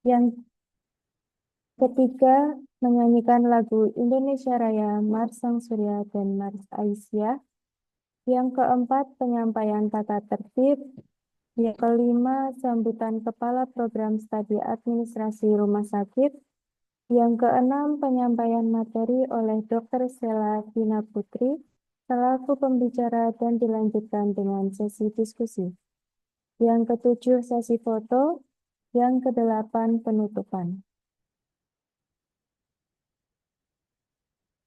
Yang ketiga, menyanyikan lagu Indonesia Raya, Mars Sang Surya dan Mars Aisyah. Yang keempat, penyampaian tata tertib. Yang kelima, sambutan Kepala Program Studi Administrasi Rumah Sakit. Yang keenam, penyampaian materi oleh Dr. Stella Vina Putri selaku pembicara dan dilanjutkan dengan sesi diskusi. Yang ketujuh, sesi foto. Yang kedelapan, penutupan.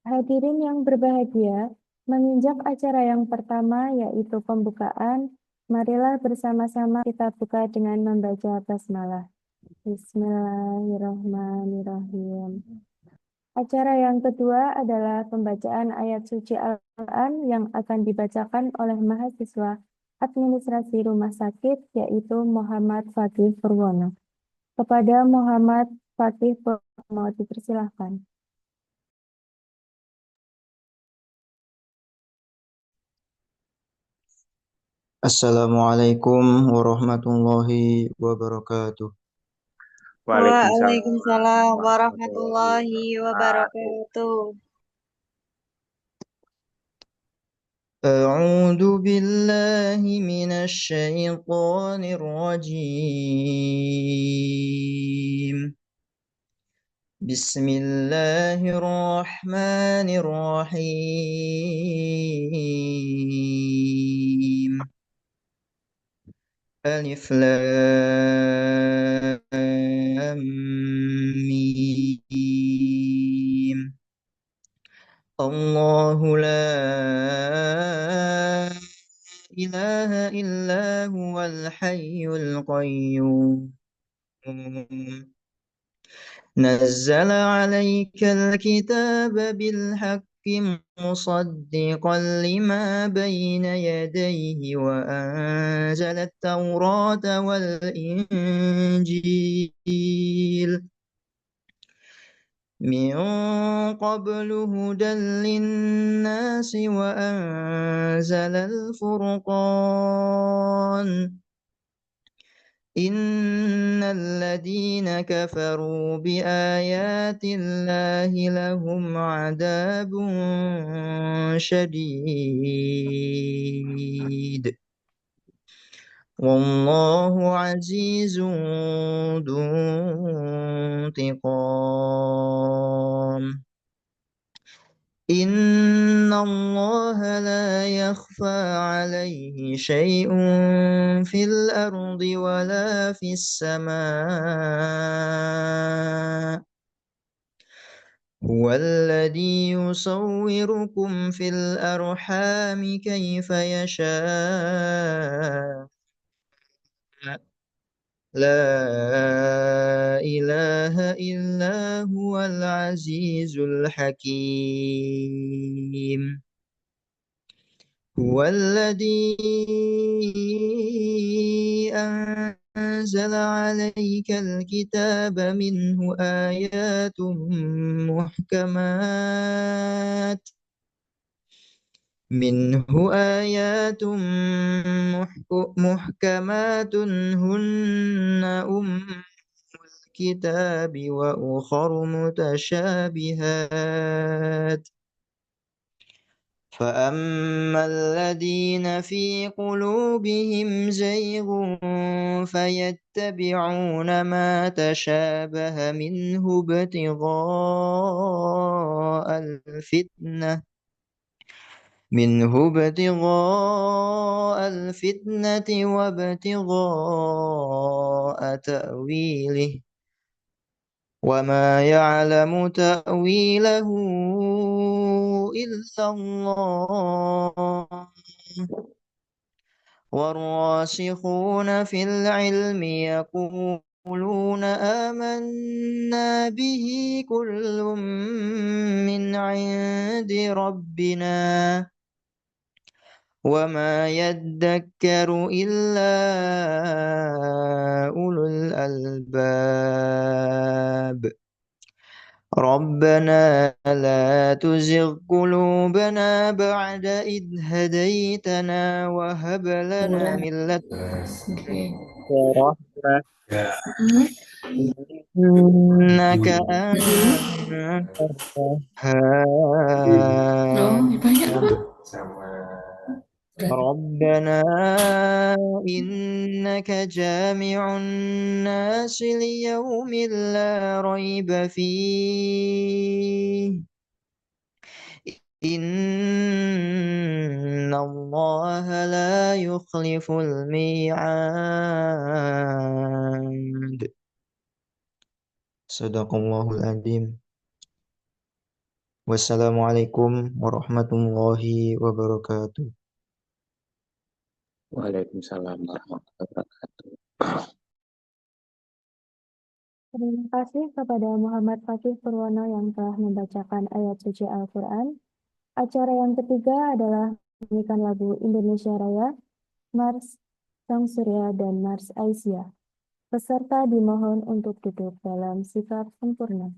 Hadirin yang berbahagia, menginjak acara yang pertama yaitu pembukaan, marilah bersama-sama kita buka dengan membaca basmalah. Bismillahirrahmanirrahim. Acara yang kedua adalah pembacaan ayat suci Al-Quran yang akan dibacakan oleh mahasiswa administrasi rumah sakit yaitu Muhammad Fatih Purwono. Kepada Muhammad Fatih Purwono dipersilahkan. Assalamualaikum warahmatullahi wabarakatuh. Waalaikumsalam Waalaikumsalam warahmatullahi warahmatullahi wabarakatuh. wabarakatuh. أعوذ بالله من الشيطان الرجيم. بسم الله الرحمن الرحيم. ألف لام ميم. الله لا إله إلا هو الحي القيوم. نزل عليك الكتاب بالحق مصدقا لما بين يديه وأنزل التوراة والإنجيل من قبل هدى للناس وأنزل الفرقان. إن الذين كفروا بآيات الله لهم عذاب شديد والله عزيز ذو انتقام. إن الله لا يخفى عليه شيء في الأرض ولا في السماء. هو الذي يصوركم في الأرحام كيف يشاء. لا إله إلا هو العزيز الحكيم. هو الذي أنزل عليك الكتاب منه آيات محكمات محكمات هن أم الكتاب وأخر متشابهات. فأما الذين في قلوبهم زيغ فيتبعون ما تشابه منه ابتغاء الفتنة وابتغاء تأويله وما يعلم تأويله إلا الله. والراسخون في العلم يقولون آمنا به كل من عند ربنا وما يذكر إلا أولو الألباب. ربنا لا تزغ قلوبنا بعد إذ هديتنا وهب لنا من لدنك رحمة إنك أنت الوهاب ربنا إنك جامع الناس ليوم لا ريب فيه إن الله لا يخلف الميعاد صدق الله العظيم Wassalamualaikum warahmatullahi wabarakatuh. Waalaikumsalam warahmatullahi wabarakatuh. Terima kasih kepada Muhammad Fakih Purwono yang telah membacakan ayat suci Al-Quran. Acara yang ketiga adalah menyanyikan lagu Indonesia Raya, Mars Sang Surya dan Mars Aisyah. Peserta dimohon untuk duduk dalam sikap sempurna.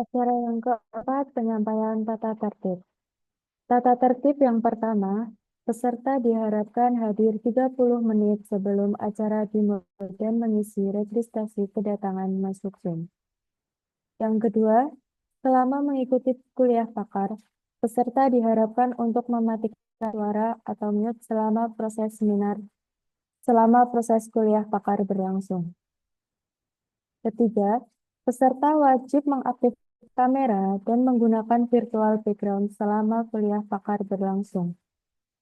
Acara yang keempat, penyampaian tata tertib. Tata tertib yang pertama, peserta diharapkan hadir 30 menit sebelum acara dimulai dan mengisi registrasi kedatangan masuk Zoom. Yang kedua, selama mengikuti kuliah pakar, peserta diharapkan untuk mematikan suara atau mute selama proses kuliah pakar berlangsung. Ketiga, peserta wajib mengaktifkan kamera dan menggunakan virtual background selama kuliah pakar berlangsung.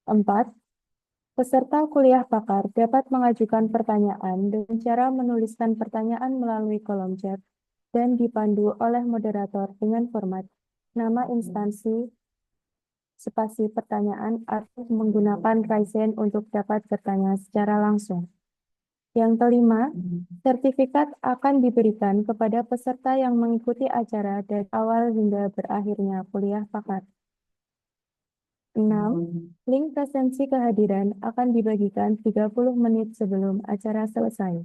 4. Peserta kuliah pakar dapat mengajukan pertanyaan dengan cara menuliskan pertanyaan melalui kolom chat dan dipandu oleh moderator dengan format nama instansi, spasi pertanyaan, atau menggunakan raise hand untuk dapat bertanya secara langsung. Yang kelima, sertifikat akan diberikan kepada peserta yang mengikuti acara dari awal hingga berakhirnya kuliah pakar. 6. Link presensi kehadiran akan dibagikan 30 menit sebelum acara selesai.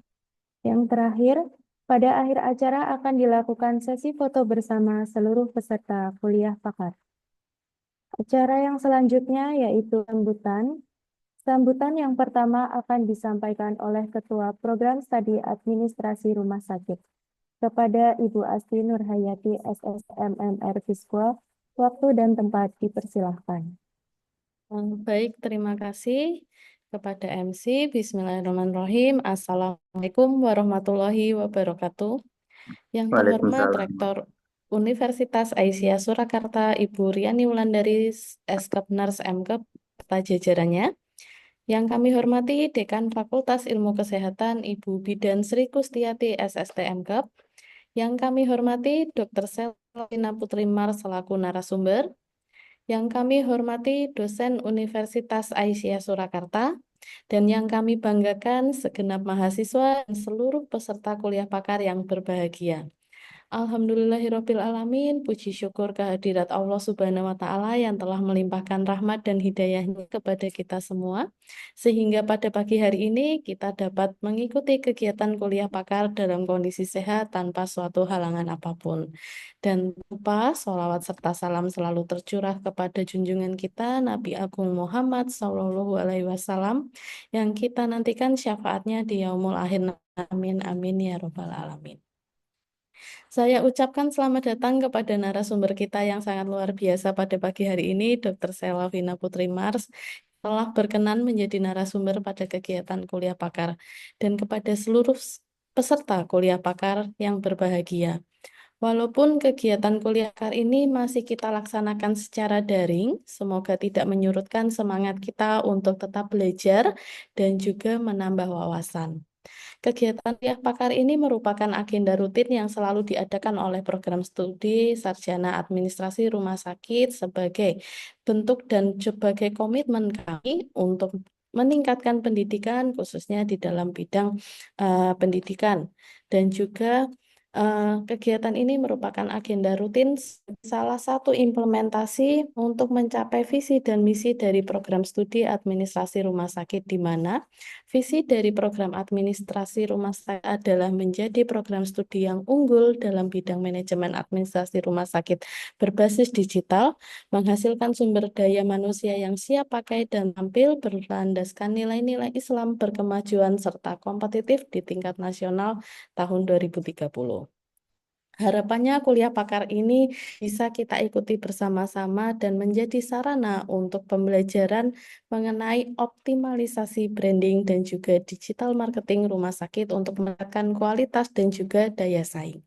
Yang terakhir, pada akhir acara akan dilakukan sesi foto bersama seluruh peserta kuliah pakar. Acara yang selanjutnya yaitu sambutan. Sambutan yang pertama akan disampaikan oleh Ketua Program Studi Administrasi Rumah Sakit kepada Ibu Asti Nurhayati SSMMR Fiskual. Waktu dan tempat dipersilahkan. Baik, terima kasih kepada MC. Bismillahirrahmanirrahim. Assalamualaikum warahmatullahi wabarakatuh. Yang terhormat Waalaikumsalam. Rektor Universitas Aisyah Surakarta, Ibu Riani Wulandari, Eskepnars MKep, serta jajarannya. Yang kami hormati Dekan Fakultas Ilmu Kesehatan, Ibu Bidan Sri Kustiati, SST MKep. Yang kami hormati Dr. Selvina Putri Mars selaku narasumber. Yang kami hormati dosen Universitas Aisyah Surakarta, dan yang kami banggakan segenap mahasiswa dan seluruh peserta kuliah pakar yang berbahagia. Alhamdulillahirrabbilalamin, puji syukur kehadirat Allah Subhanahu wa Ta'ala yang telah melimpahkan rahmat dan hidayahnya kepada kita semua, sehingga pada pagi hari ini kita dapat mengikuti kegiatan kuliah pakar dalam kondisi sehat tanpa suatu halangan apapun. Dan lupa sholawat serta salam selalu tercurah kepada junjungan kita Nabi Agung Muhammad SAW yang kita nantikan syafaatnya di yaumul akhir. Amin amin ya robbal alamin. Saya ucapkan selamat datang kepada narasumber kita yang sangat luar biasa pada pagi hari ini, Dr. Selvina Putri Mars, telah berkenan menjadi narasumber pada kegiatan kuliah pakar, dan kepada seluruh peserta kuliah pakar yang berbahagia. Walaupun kegiatan kuliah pakar ini masih kita laksanakan secara daring, semoga tidak menyurutkan semangat kita untuk tetap belajar dan juga menambah wawasan. Kegiatan kuliah pakar ini merupakan agenda rutin yang selalu diadakan oleh program studi Sarjana Administrasi Rumah Sakit sebagai bentuk dan sebagai komitmen kami untuk meningkatkan pendidikan khususnya di dalam bidang pendidikan, dan juga kegiatan ini merupakan agenda rutin salah satu implementasi untuk mencapai visi dan misi dari program studi administrasi rumah sakit, di mana visi dari program administrasi rumah sakit adalah menjadi program studi yang unggul dalam bidang manajemen administrasi rumah sakit berbasis digital, menghasilkan sumber daya manusia yang siap pakai dan tampil berlandaskan nilai-nilai Islam berkemajuan serta kompetitif di tingkat nasional tahun 2030. Harapannya kuliah pakar ini bisa kita ikuti bersama-sama dan menjadi sarana untuk pembelajaran mengenai optimalisasi branding dan juga digital marketing rumah sakit untuk meningkatkan kualitas dan juga daya saing.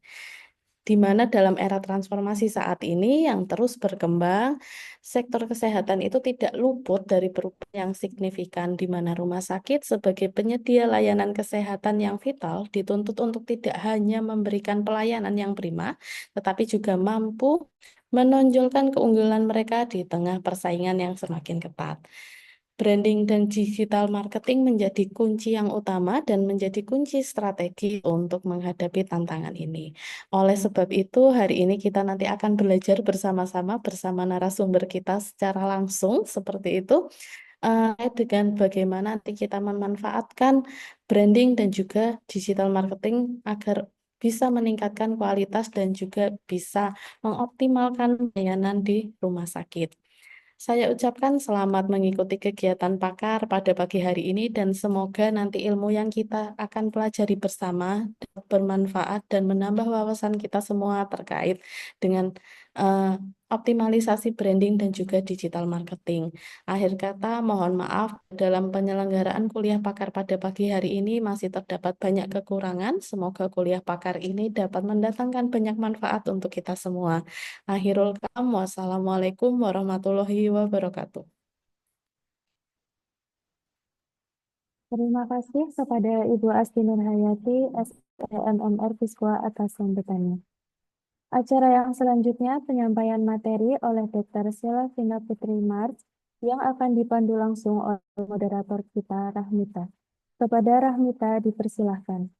Di mana dalam era transformasi saat ini yang terus berkembang, sektor kesehatan itu tidak luput dari perubahan yang signifikan, di mana rumah sakit sebagai penyedia layanan kesehatan yang vital dituntut untuk tidak hanya memberikan pelayanan yang prima, tetapi juga mampu menonjolkan keunggulan mereka di tengah persaingan yang semakin ketat. Branding dan digital marketing menjadi kunci yang utama dan menjadi kunci strategi untuk menghadapi tantangan ini. Oleh sebab itu, hari ini kita nanti akan belajar bersama-sama bersama narasumber kita secara langsung seperti itu, dengan bagaimana nanti kita memanfaatkan branding dan juga digital marketing agar bisa meningkatkan kualitas dan juga bisa mengoptimalkan pelayanan di rumah sakit. Saya ucapkan selamat mengikuti kegiatan pakar pada pagi hari ini dan semoga nanti ilmu yang kita akan pelajari bersama dapat bermanfaat dan menambah wawasan kita semua terkait dengan eh, optimalisasi branding dan juga digital marketing. Akhir kata, mohon maaf dalam penyelenggaraan kuliah pakar pada pagi hari ini masih terdapat banyak kekurangan. Semoga kuliah pakar ini dapat mendatangkan banyak manfaat untuk kita semua. Akhirul kalam, wassalamualaikum warahmatullahi wabarakatuh. Terima kasih kepada Ibu Asti Nurhayati, SPMMR Fiskwa atas sambutannya. Acara yang selanjutnya penyampaian materi oleh Dr. Sheila Vina Putri Mars yang akan dipandu langsung oleh moderator kita, Rahmita. Kepada Rahmita dipersilahkan.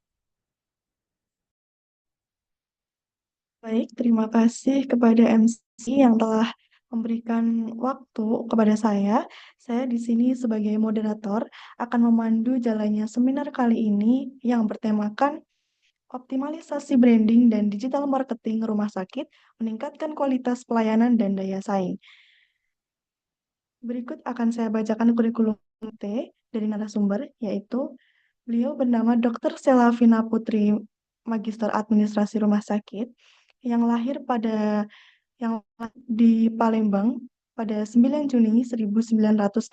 Baik, terima kasih kepada MC yang telah memberikan waktu kepada saya. Saya di sini sebagai moderator akan memandu jalannya seminar kali ini yang bertemakan optimalisasi branding dan digital marketing rumah sakit, meningkatkan kualitas pelayanan dan daya saing. Berikut akan saya bacakan kurikulum T dari narasumber, yaitu beliau bernama Dr. Sheila Vina Putri, Magister Administrasi Rumah Sakit, yang lahir di Palembang pada 9 Juni 1988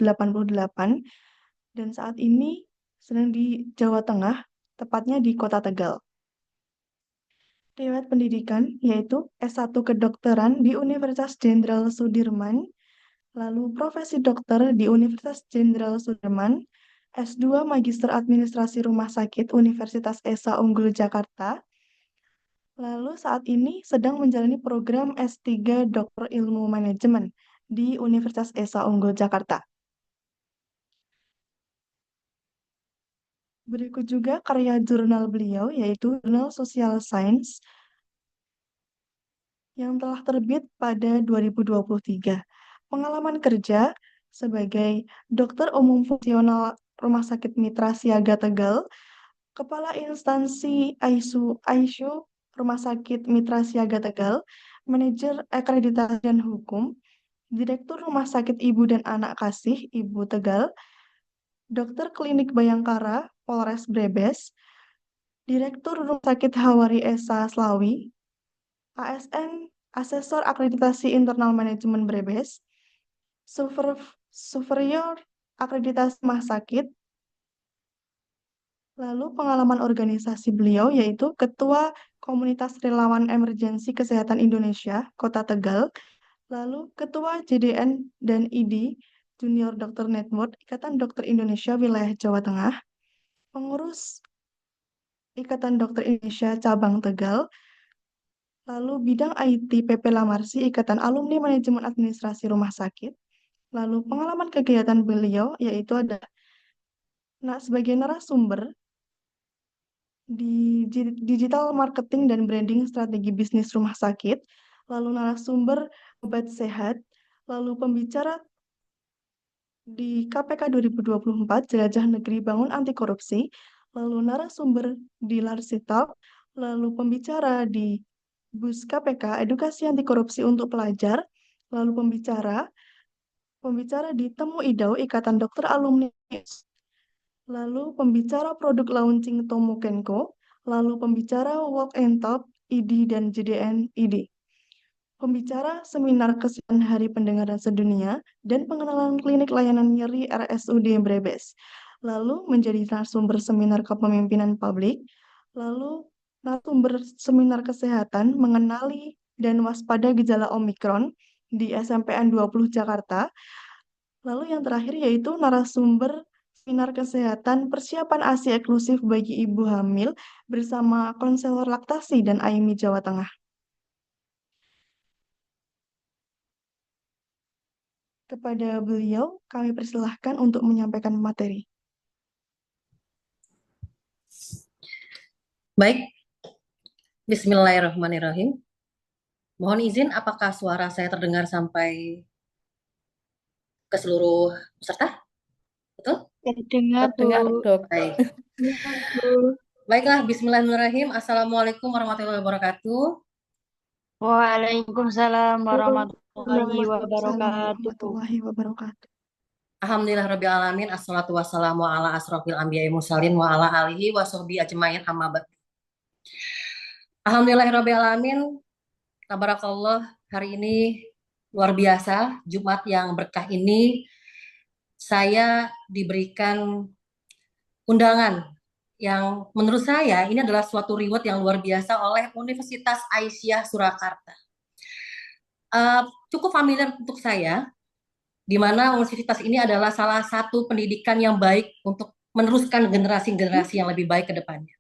dan saat ini sedang di Jawa Tengah, tepatnya di Kota Tegal. Riwayat pendidikan yaitu S1 Kedokteran di Universitas Jenderal Sudirman, lalu profesi dokter di Universitas Jenderal Sudirman, S2 Magister Administrasi Rumah Sakit Universitas Esa Unggul Jakarta, lalu saat ini sedang menjalani program S3 Dokter Ilmu Manajemen di Universitas Esa Unggul Jakarta. Berikut juga karya jurnal beliau, yaitu Jurnal Social Science, yang telah terbit pada 2023. Pengalaman kerja sebagai dokter umum fungsional Rumah Sakit Mitra Siaga Tegal, Kepala Instansi ISU Rumah Sakit Mitra Siaga Tegal, Manajer Akreditasi dan Hukum, Direktur Rumah Sakit Ibu dan Anak Kasih Ibu Tegal, Dokter Klinik Bayangkara Polres Brebes, Direktur Rumah Sakit Hawari Esa Slawi, ASN Asesor Akreditasi Internal Manajemen Brebes, Superior Akreditasi Rumah Sakit. Lalu pengalaman organisasi beliau yaitu Ketua Komunitas Relawan Emergensi Kesehatan Indonesia, Kota Tegal, lalu Ketua JDN dan ID, Junior Doctor Network, Ikatan Dokter Indonesia Wilayah Jawa Tengah, pengurus Ikatan Dokter Indonesia Cabang Tegal, lalu bidang IT PP Lamarsi, Ikatan Alumni Manajemen Administrasi Rumah Sakit, lalu pengalaman kegiatan beliau yaitu ada sebagai narasumber di digital marketing dan branding strategi bisnis rumah sakit, lalu narasumber obat sehat, lalu pembicara di KPK 2024 Jelajah Negeri Bangun Anti Korupsi, lalu narasumber di Larsitalk, lalu pembicara di BUS KPK Edukasi Anti Korupsi untuk Pelajar, lalu pembicara di Temu Idau Ikatan Dokter Alumni, lalu pembicara produk launching Tomo Kenko, lalu pembicara Walk and Talk ID dan JDN ID, pembicara seminar kesehatan Hari Pendengaran Sedunia dan pengenalan klinik layanan nyeri RSUD Brebes, lalu menjadi narasumber seminar kepemimpinan publik, lalu narasumber seminar kesehatan mengenali dan waspada gejala Omikron di SMPN 20 Jakarta, lalu yang terakhir yaitu narasumber seminar kesehatan persiapan ASI eksklusif bagi ibu hamil bersama konselor laktasi dan AIMI Jawa Tengah. Kepada beliau, kami persilahkan untuk menyampaikan materi. Baik, Bismillahirrahmanirrahim. Mohon izin, apakah suara saya terdengar sampai ke seluruh peserta? Betul? Terdengar, Terdengar, Bu. Dok. Baik. Ya, Bu. Baiklah, bismillahirrahmanirrahim. Assalamualaikum warahmatullahi wabarakatuh. Waalaikumsalam warahmatullahi Waalaikumsalam wabarakatuh. warahmatullahi wabarakatuh. Alhamdulillah rabbil alamin. Assalatu wassalamu ala asrofil anbiya'i mursalin wa ala alihi wa sahbihi ajmain amma ba'd. Alhamdulillah rabbil alamin. Tabarakallah, hari ini luar biasa. Jumat yang berkah ini saya diberikan undangan yang menurut saya ini adalah suatu reward yang luar biasa oleh Universitas Aisyah Surakarta. Cukup familiar untuk saya, di mana universitas ini adalah salah satu pendidikan yang baik untuk meneruskan generasi-generasi yang lebih baik ke depannya.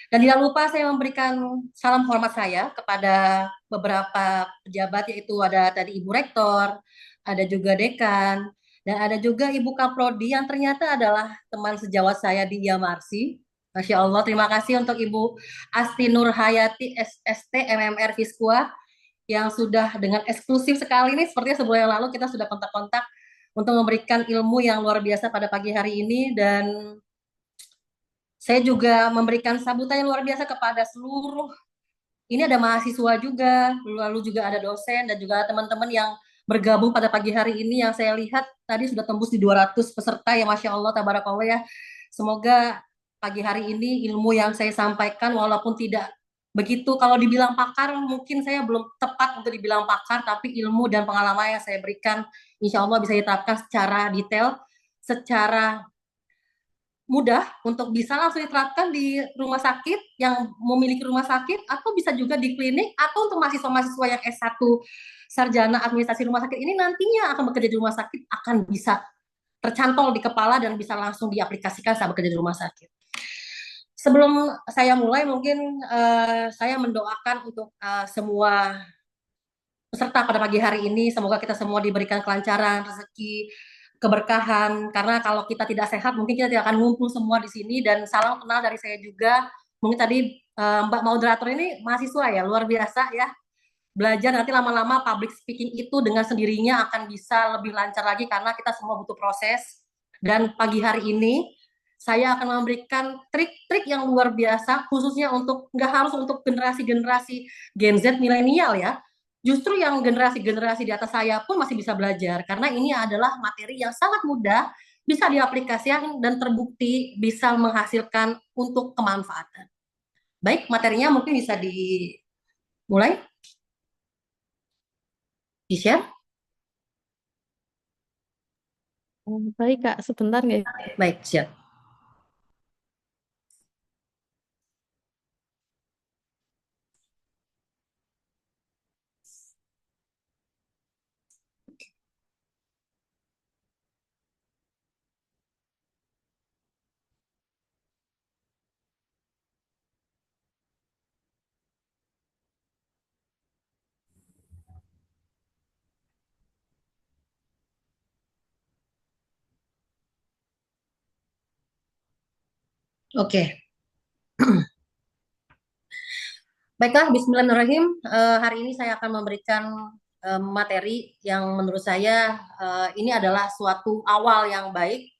Dan tidak lupa saya memberikan salam hormat saya kepada beberapa pejabat, yaitu ada tadi Ibu Rektor, ada juga Dekan, dan ada juga Ibu Kaprodi yang ternyata adalah teman sejawat saya di IAMARSI. Masya Allah, terima kasih untuk Ibu Asti Nurhayati, SST MMR Fiskua, yang sudah dengan eksklusif sekali nih, sepertinya sebulan yang lalu kita sudah kontak-kontak untuk memberikan ilmu yang luar biasa pada pagi hari ini. Dan saya juga memberikan sambutan yang luar biasa kepada seluruh, ini ada mahasiswa juga, lalu juga ada dosen dan juga teman-teman yang bergabung pada pagi hari ini yang saya lihat tadi sudah tembus di 200 peserta ya, Masya Allah, tabarakallah ya. Semoga pagi hari ini ilmu yang saya sampaikan walaupun tidak begitu, kalau dibilang pakar mungkin saya belum tepat untuk dibilang pakar, tapi ilmu dan pengalaman yang saya berikan insya Allah bisa diterapkan secara detail, secara mudah untuk bisa langsung diterapkan di rumah sakit yang memiliki rumah sakit, atau bisa juga di klinik, atau untuk mahasiswa-mahasiswa yang S1 sarjana administrasi rumah sakit ini nantinya akan bekerja di rumah sakit akan bisa tercantol di kepala dan bisa langsung diaplikasikan saat bekerja di rumah sakit. Sebelum saya mulai, mungkin saya mendoakan untuk semua peserta pada pagi hari ini, semoga kita semua diberikan kelancaran, rezeki, keberkahan, karena kalau kita tidak sehat mungkin kita tidak akan ngumpul semua di sini. Dan salam kenal dari saya juga, mungkin tadi Mbak moderator ini mahasiswa ya, luar biasa ya, belajar nanti lama-lama public speaking itu dengan sendirinya akan bisa lebih lancar lagi karena kita semua butuh proses. Dan pagi hari ini saya akan memberikan trik-trik yang luar biasa, khususnya untuk, nggak harus untuk generasi-generasi Gen Z milenial ya, justru yang generasi-generasi di atas saya pun masih bisa belajar, karena ini adalah materi yang sangat mudah, bisa diaplikasikan dan terbukti bisa menghasilkan untuk kemanfaatan. Baik, materinya mungkin bisa dimulai, di-share. Baik Kak, sebentar nggak? Baik, siap. Oke. Baiklah, bismillahirrahmanirrahim. Hari ini saya akan memberikan materi yang menurut saya ini adalah suatu awal yang baik,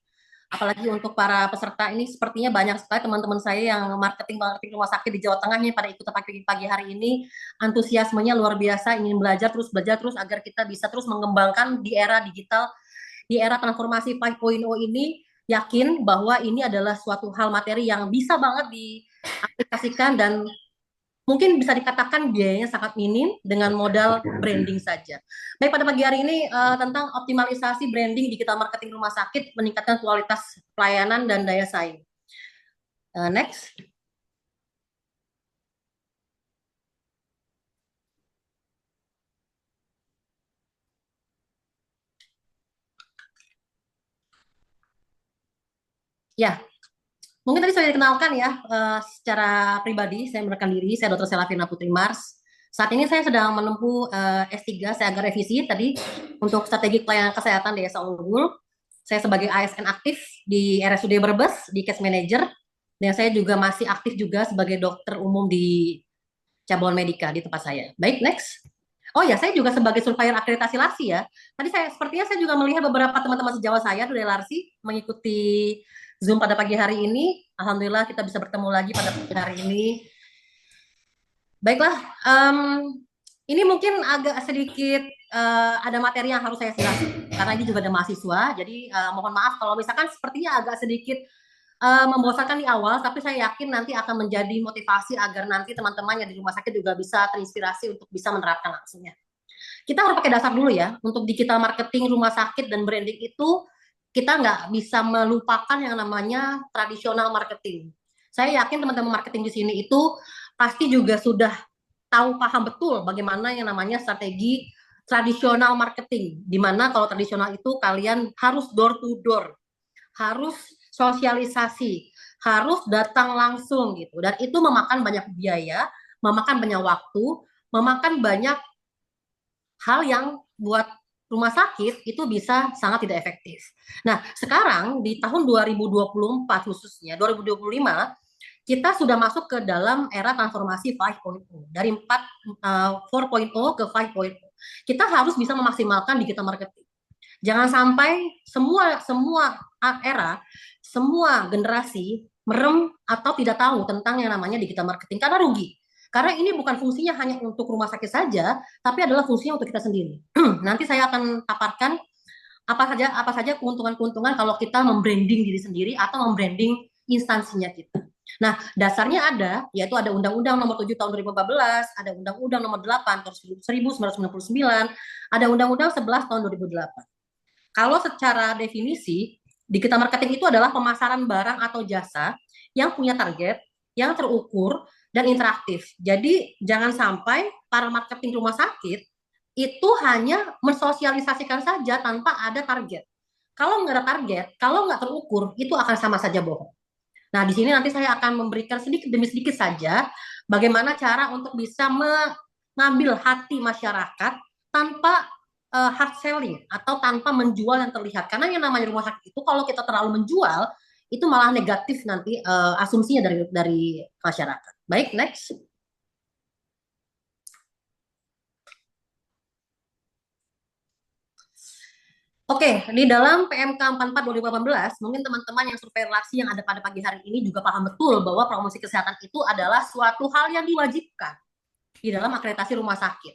apalagi untuk para peserta ini. Sepertinya banyak sekali teman-teman saya yang marketing rumah sakit di Jawa Tengah nih pada ikut pagi hari ini, antusiasmenya luar biasa, ingin belajar terus agar kita bisa terus mengembangkan di era digital, di era transformasi 5.0 ini. Yakin bahwa ini adalah suatu hal materi yang bisa banget diaplikasikan dan mungkin bisa dikatakan biayanya sangat minim dengan modal branding saja. Baik, pada pagi hari ini tentang optimalisasi branding digital marketing rumah sakit, meningkatkan kualitas pelayanan dan daya saing. Next. Ya, mungkin tadi sudah dikenalkan ya, secara pribadi saya memperkenalkan diri, saya Dr. Selvina Putri Mars. Saat ini saya sedang menempuh S3, saya agak revisi tadi untuk strategi pelayanan kesehatan Desa Unggul. Saya sebagai ASN aktif di RSUD Brebes, di Case Manager, dan saya juga masih aktif juga sebagai dokter umum di Cabang Medika di tempat saya. Baik, next. Oh ya, saya juga sebagai surveyor akreditasi LARSI ya. Tadi sepertinya saya juga melihat beberapa teman-teman sejawat saya dari LARSI mengikuti Zoom pada pagi hari ini. Alhamdulillah kita bisa bertemu lagi pada hari ini. Baiklah, ini mungkin agak sedikit ada materi yang harus saya jelaskan karena ini juga ada mahasiswa. Jadi mohon maaf kalau misalkan sepertinya agak sedikit membosankan di awal, tapi saya yakin nanti akan menjadi motivasi agar nanti teman-teman yang di rumah sakit juga bisa terinspirasi untuk bisa menerapkan langsungnya. Kita harus pakai dasar dulu ya, untuk digital marketing rumah sakit dan branding itu kita nggak bisa melupakan yang namanya tradisional marketing. Saya yakin teman-teman marketing di sini itu pasti juga sudah tahu paham betul bagaimana yang namanya strategi tradisional marketing. Di mana kalau tradisional itu kalian harus door to door, harus sosialisasi, harus datang langsung gitu. Dan itu memakan banyak biaya, memakan banyak waktu, memakan banyak hal yang buat rumah sakit itu bisa sangat tidak efektif. Nah, sekarang di tahun 2024 khususnya, 2025, kita sudah masuk ke dalam era transformasi 5.0. Dari 4.0 ke 5.0. Kita harus bisa memaksimalkan digital marketing. Jangan sampai semua era, semua generasi merem atau tidak tahu tentang yang namanya digital marketing karena rugi. Karena ini bukan fungsinya hanya untuk rumah sakit saja, tapi adalah fungsinya untuk kita sendiri. Nanti saya akan paparkan apa saja keuntungan-keuntungan kalau kita membranding diri sendiri atau membranding instansinya kita. Nah, dasarnya ada, yaitu ada Undang-Undang Nomor 7 Tahun 2014, ada Undang-Undang Nomor 8 Tahun 1999, ada Undang-Undang 11 Tahun 2008. Kalau secara definisi, digital marketing itu adalah pemasaran barang atau jasa yang punya target, yang terukur, dan interaktif. Jadi, jangan sampai para marketing rumah sakit itu hanya mensosialisasikan saja tanpa ada target. Kalau nggak ada target, kalau nggak terukur, itu akan sama saja bohong. Nah, di sini nanti saya akan memberikan sedikit demi sedikit saja bagaimana cara untuk bisa mengambil hati masyarakat tanpa hard selling atau tanpa menjual yang terlihat. Karena yang namanya rumah sakit itu kalau kita terlalu menjual, itu malah negatif nanti asumsinya dari masyarakat. Baik, next. Oke, di dalam PMK 44 2018, mungkin teman-teman yang survei relasi yang ada pada pagi hari ini juga paham betul bahwa promosi kesehatan itu adalah suatu hal yang diwajibkan di dalam akreditasi rumah sakit.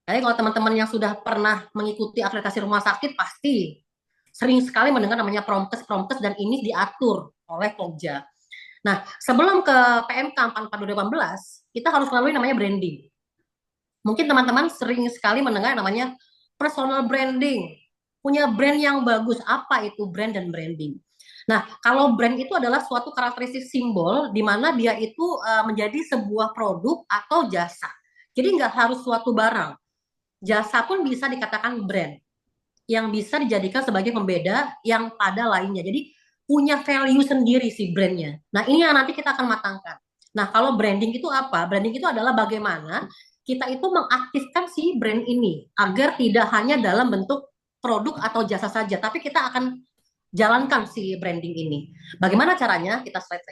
Jadi kalau teman-teman yang sudah pernah mengikuti akreditasi rumah sakit pasti sering sekali mendengar namanya promkes dan ini diatur oleh Pokja. Nah, sebelum ke PMK 44 2018, kita harus melalui namanya branding. Mungkin teman-teman sering sekali mendengar namanya personal branding, punya brand yang bagus. Apa itu brand dan branding? Nah, kalau brand itu adalah suatu karakteristik simbol di mana dia itu menjadi sebuah produk atau jasa. Jadi nggak harus suatu barang. Jasa pun bisa dikatakan brand yang bisa dijadikan sebagai pembeda yang pada lainnya. Jadi punya value sendiri si brandnya. Nah, ini yang nanti kita akan matangkan. Nah, kalau branding itu apa? Branding itu adalah bagaimana kita itu mengaktifkan si brand ini agar tidak hanya dalam bentuk produk atau jasa saja, tapi kita akan jalankan si branding ini. Bagaimana caranya? Kita slide.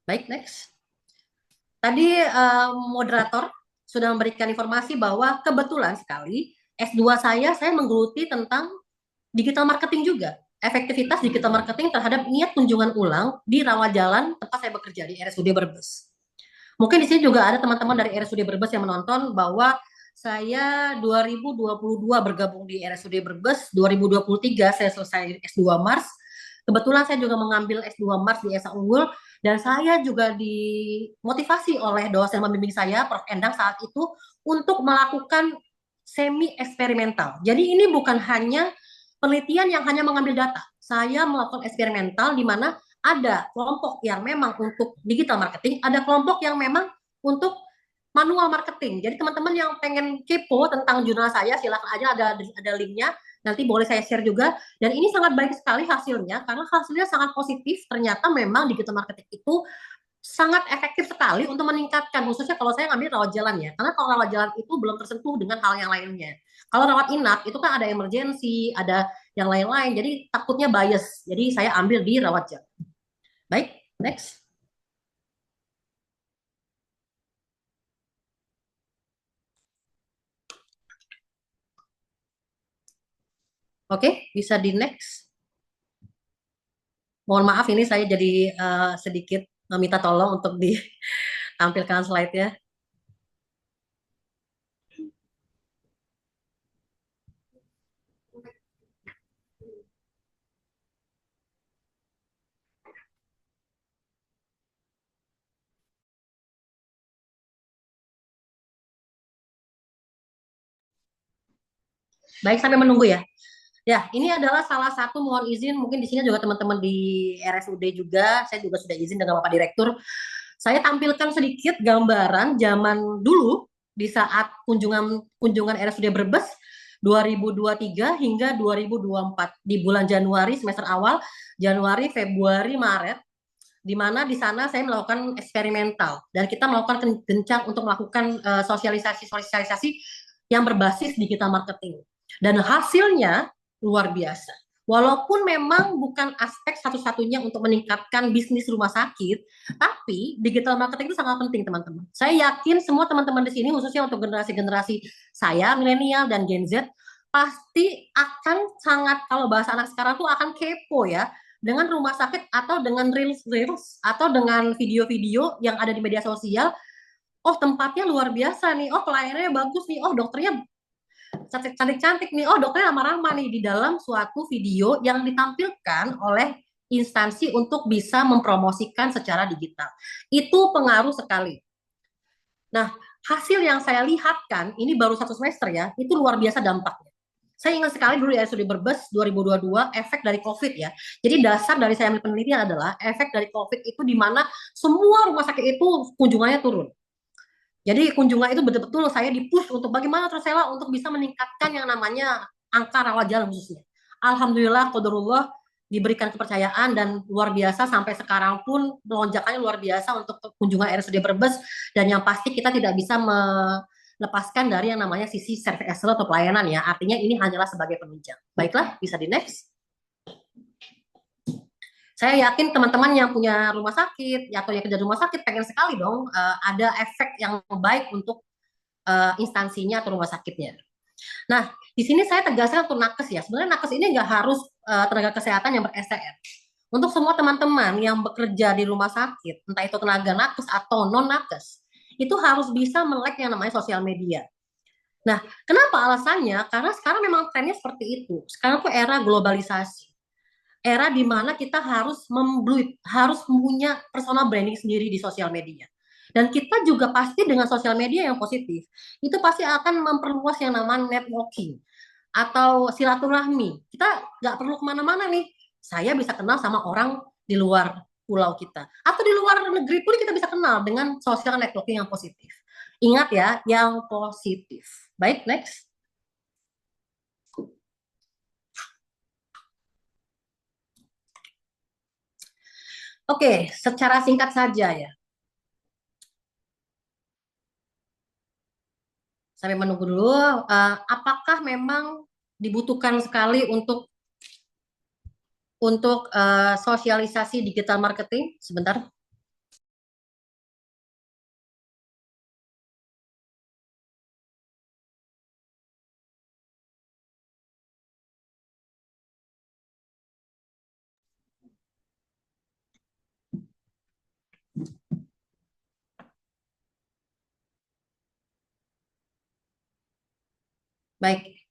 Baik, next. Tadi moderator sudah memberikan informasi bahwa kebetulan sekali S2 saya menggeluti tentang digital marketing juga. Efektivitas digital marketing terhadap niat kunjungan ulang di rawat jalan tempat saya bekerja di RSUD Brebes. Mungkin di sini juga ada teman-teman dari RSUD Brebes yang menonton bahwa saya 2022 bergabung di RSUD Brebes, 2023 saya selesai S2 Mars. Kebetulan saya juga mengambil S2 Mars di ESA Unggul dan saya juga dimotivasi oleh dosen pembimbing saya, Prof. Endang saat itu untuk melakukan semi eksperimental. Jadi ini bukan hanya penelitian yang hanya mengambil data. Saya melakukan eksperimental di mana ada kelompok yang memang untuk digital marketing, ada kelompok yang memang untuk manual marketing. Jadi teman-teman yang pengen kepo tentang jurnal saya, silakan aja ada linknya. Nanti boleh saya share juga. Dan ini sangat baik sekali hasilnya, karena hasilnya sangat positif. Ternyata memang digital marketing itu sangat efektif sekali untuk meningkatkan, khususnya kalau saya ngambil rawat jalan ya. Karena kalau rawat jalan itu belum tersentuh dengan hal yang lainnya. Kalau rawat inap itu kan ada emergensi, ada yang lain-lain. Jadi takutnya bias. Jadi saya ambil di rawat jalan. Baik, next. Oke, bisa di next. Mohon maaf ini saya jadi sedikit meminta tolong untuk ditampilkan slide-nya. Baik, sampai menunggu ya. Ya, ini adalah salah satu, mohon izin, mungkin di sini juga teman-teman di RSUD juga, saya juga sudah izin dengan Bapak Direktur. Saya tampilkan sedikit gambaran zaman dulu di saat kunjungan RSUD Brebes 2023 hingga 2024 di bulan Januari semester awal, Januari, Februari, Maret, di mana di sana saya melakukan eksperimental dan kita melakukan gencar untuk melakukan sosialisasi yang berbasis digital marketing. Dan hasilnya luar biasa. Walaupun memang bukan aspek satu-satunya untuk meningkatkan bisnis rumah sakit, tapi digital marketing itu sangat penting, teman-teman. Saya yakin semua teman-teman di sini, khususnya untuk generasi-generasi saya, milenial dan Gen Z, pasti akan sangat, kalau bahasa anak sekarang tuh akan kepo ya, dengan rumah sakit atau dengan reels atau dengan video-video yang ada di media sosial. Oh, tempatnya luar biasa nih, oh pelayanannya bagus nih, oh dokternya cantik-cantik nih, oh dokternya ramah-ramah nih, di dalam suatu video yang ditampilkan oleh instansi untuk bisa mempromosikan secara digital. Itu pengaruh sekali. Nah, hasil yang saya lihatkan, ini baru 1 semester ya, itu luar biasa dampaknya. Saya ingat sekali dulu ya, RSUD Brebes 2022, efek dari COVID ya. Jadi dasar dari saya ambil penelitian adalah efek dari COVID itu di mana semua rumah sakit itu kunjungannya turun. Jadi kunjungan itu betul-betul saya di-push untuk bagaimana terus Sela untuk bisa meningkatkan yang namanya angka rawat jalan khususnya. Alhamdulillah, qadarullah diberikan kepercayaan dan luar biasa sampai sekarang pun lonjakannya luar biasa untuk kunjungan RSUD Brebes, dan yang pasti kita tidak bisa melepaskan dari yang namanya sisi service excellence atau pelayanan ya. Artinya ini hanyalah sebagai penunjang. Baiklah, bisa di next. Saya yakin teman-teman yang punya rumah sakit atau yang kerja di rumah sakit pengen sekali dong ada efek yang baik untuk instansinya atau rumah sakitnya. Nah, di sini saya tegaskan untuk nakes ya. Sebenarnya nakes ini nggak harus tenaga kesehatan yang ber-STM. Untuk semua teman-teman yang bekerja di rumah sakit, entah itu tenaga nakes atau non nakes, itu harus bisa melek yang namanya sosial media. Nah, kenapa alasannya? Karena sekarang memang trennya seperti itu. Sekarang tuh era globalisasi. Era di mana kita harus harus punya personal branding sendiri di sosial media. Dan kita juga pasti dengan sosial media yang positif, itu pasti akan memperluas yang namanya networking atau silaturahmi. Kita nggak perlu kemana-mana nih. Saya bisa kenal sama orang di luar pulau kita. Atau di luar negeri pun kita bisa kenal dengan social networking yang positif. Ingat ya, yang positif. Baik, next. Oke, secara singkat saja ya. Sampai menunggu dulu, apakah memang dibutuhkan sekali untuk sosialisasi digital marketing? Sebentar. Baik.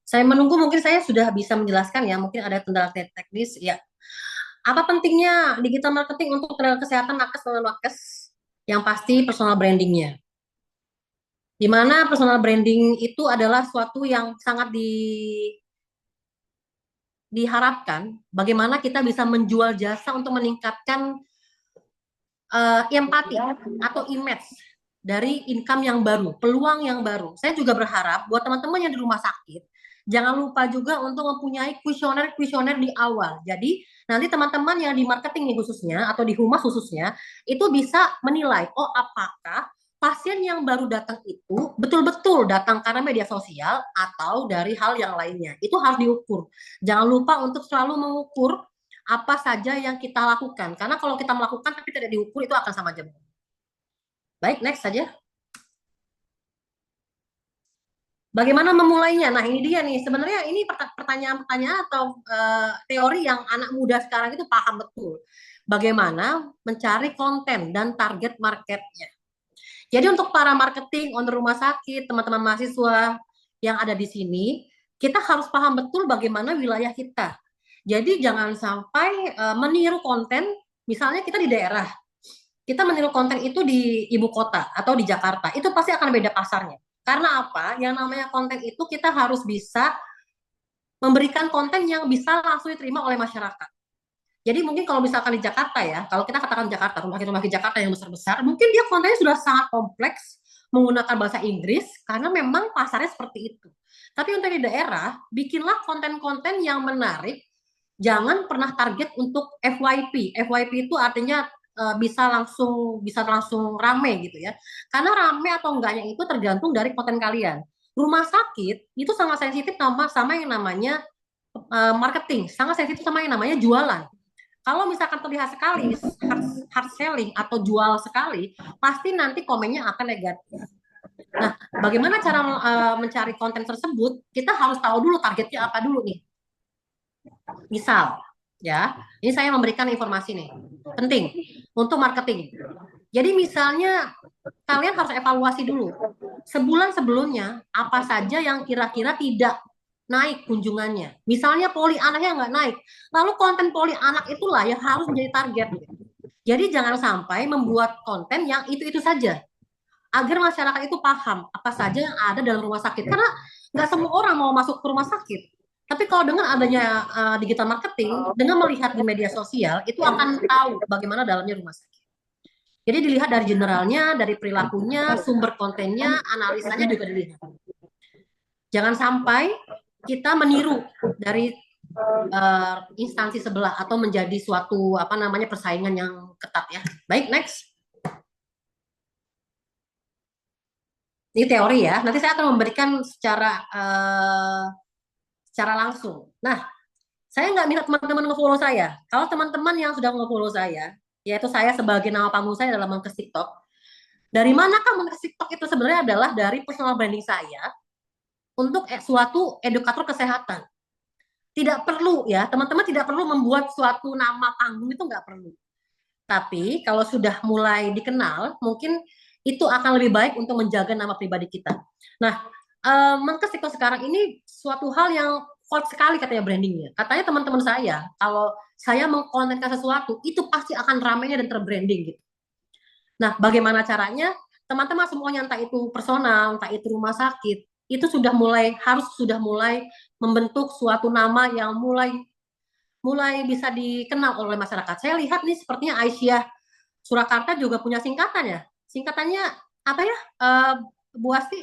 Saya menunggu, mungkin saya sudah bisa menjelaskan ya, mungkin ada kendala teknis ya. Apa pentingnya digital marketing untuk tenaga kesehatan nakes dan nakes? Yang pasti personal brandingnya. Di mana personal branding itu adalah suatu yang sangat diharapkan bagaimana kita bisa menjual jasa untuk meningkatkan empati atau image dari income yang baru, peluang yang baru. Saya juga berharap buat teman-teman yang di rumah sakit, jangan lupa juga untuk mempunyai kuesioner di awal. Jadi nanti teman-teman yang di marketing nih khususnya atau di humas khususnya itu bisa menilai, oh apakah pasien yang baru datang itu betul-betul datang karena media sosial atau dari hal yang lainnya. Itu harus diukur. Jangan lupa untuk selalu mengukur apa saja yang kita lakukan. Karena kalau kita melakukan tapi tidak diukur itu akan sama aja. Baik, next saja. Bagaimana memulainya? Nah, ini dia nih. Sebenarnya ini pertanyaan-pertanyaan atau teori yang anak muda sekarang itu paham betul. Bagaimana mencari konten dan target marketnya. Jadi untuk para marketing, owner rumah sakit, teman-teman mahasiswa yang ada di sini, kita harus paham betul bagaimana wilayah kita. Jadi jangan sampai meniru konten, misalnya kita di daerah, kita meniru konten itu di ibu kota atau di Jakarta, itu pasti akan beda pasarnya. Karena apa? Yang namanya konten itu kita harus bisa memberikan konten yang bisa langsung diterima oleh masyarakat. Jadi mungkin kalau misalkan di Jakarta ya, kalau kita katakan Jakarta, rumah sakit Jakarta yang besar-besar, mungkin dia kontennya sudah sangat kompleks, menggunakan bahasa Inggris, karena memang pasarnya seperti itu. Tapi untuk di daerah, bikinlah konten-konten yang menarik, jangan pernah target untuk FYP. FYP itu artinya bisa langsung rame gitu ya. Karena rame atau enggaknya itu tergantung dari konten kalian. Rumah sakit itu sangat sensitif sama yang namanya marketing, sangat sensitif sama yang namanya jualan. Kalau misalkan terlihat sekali hard selling atau jual sekali, pasti nanti komennya akan negatif. Nah, bagaimana cara mencari konten tersebut? Kita harus tahu dulu targetnya apa dulu nih. Misal, ya, ini saya memberikan informasi nih, penting untuk marketing. Jadi misalnya kalian harus evaluasi dulu. Sebulan sebelumnya, apa saja yang kira-kira tidak naik kunjungannya. Misalnya poli anaknya nggak naik. Lalu konten poli anak itulah yang harus menjadi target. Jadi jangan sampai membuat konten yang itu-itu saja. Agar masyarakat itu paham apa saja yang ada dalam rumah sakit. Karena nggak semua orang mau masuk ke rumah sakit. Tapi kalau dengan adanya digital marketing, dengan melihat di media sosial, itu akan tahu bagaimana dalamnya rumah sakit. Jadi dilihat dari generalnya, dari perilakunya, sumber kontennya, analisanya juga dilihat. Jangan sampai kita meniru dari instansi sebelah atau menjadi suatu persaingan yang ketat ya. Baik, next. Ini teori ya. Nanti saya akan memberikan secara langsung. Nah, saya nggak minta teman-teman nge-follow saya. Kalau teman-teman yang sudah nge-follow saya, yaitu saya sebagai nama panggung saya adalah Menkes TikTok. Dari manakah Menkes TikTok itu sebenarnya adalah dari personal branding saya untuk suatu edukator kesehatan. Tidak perlu ya, teman-teman tidak perlu membuat suatu nama panggung, itu nggak perlu. Tapi kalau sudah mulai dikenal, mungkin itu akan lebih baik untuk menjaga nama pribadi kita. Nah, Menkes TikTok sekarang ini suatu hal yang hot sekali katanya brandingnya. Katanya teman-teman saya, kalau saya mengkontenkan sesuatu, itu pasti akan ramainya dan terbranding gitu. Nah, bagaimana caranya? Teman-teman semuanya, entah itu personal, entah itu rumah sakit, itu sudah mulai membentuk suatu nama yang mulai bisa dikenal oleh masyarakat. Saya lihat nih sepertinya Aisyah Surakarta juga punya singkatan ya. Singkatannya apa ya? Bu Asti,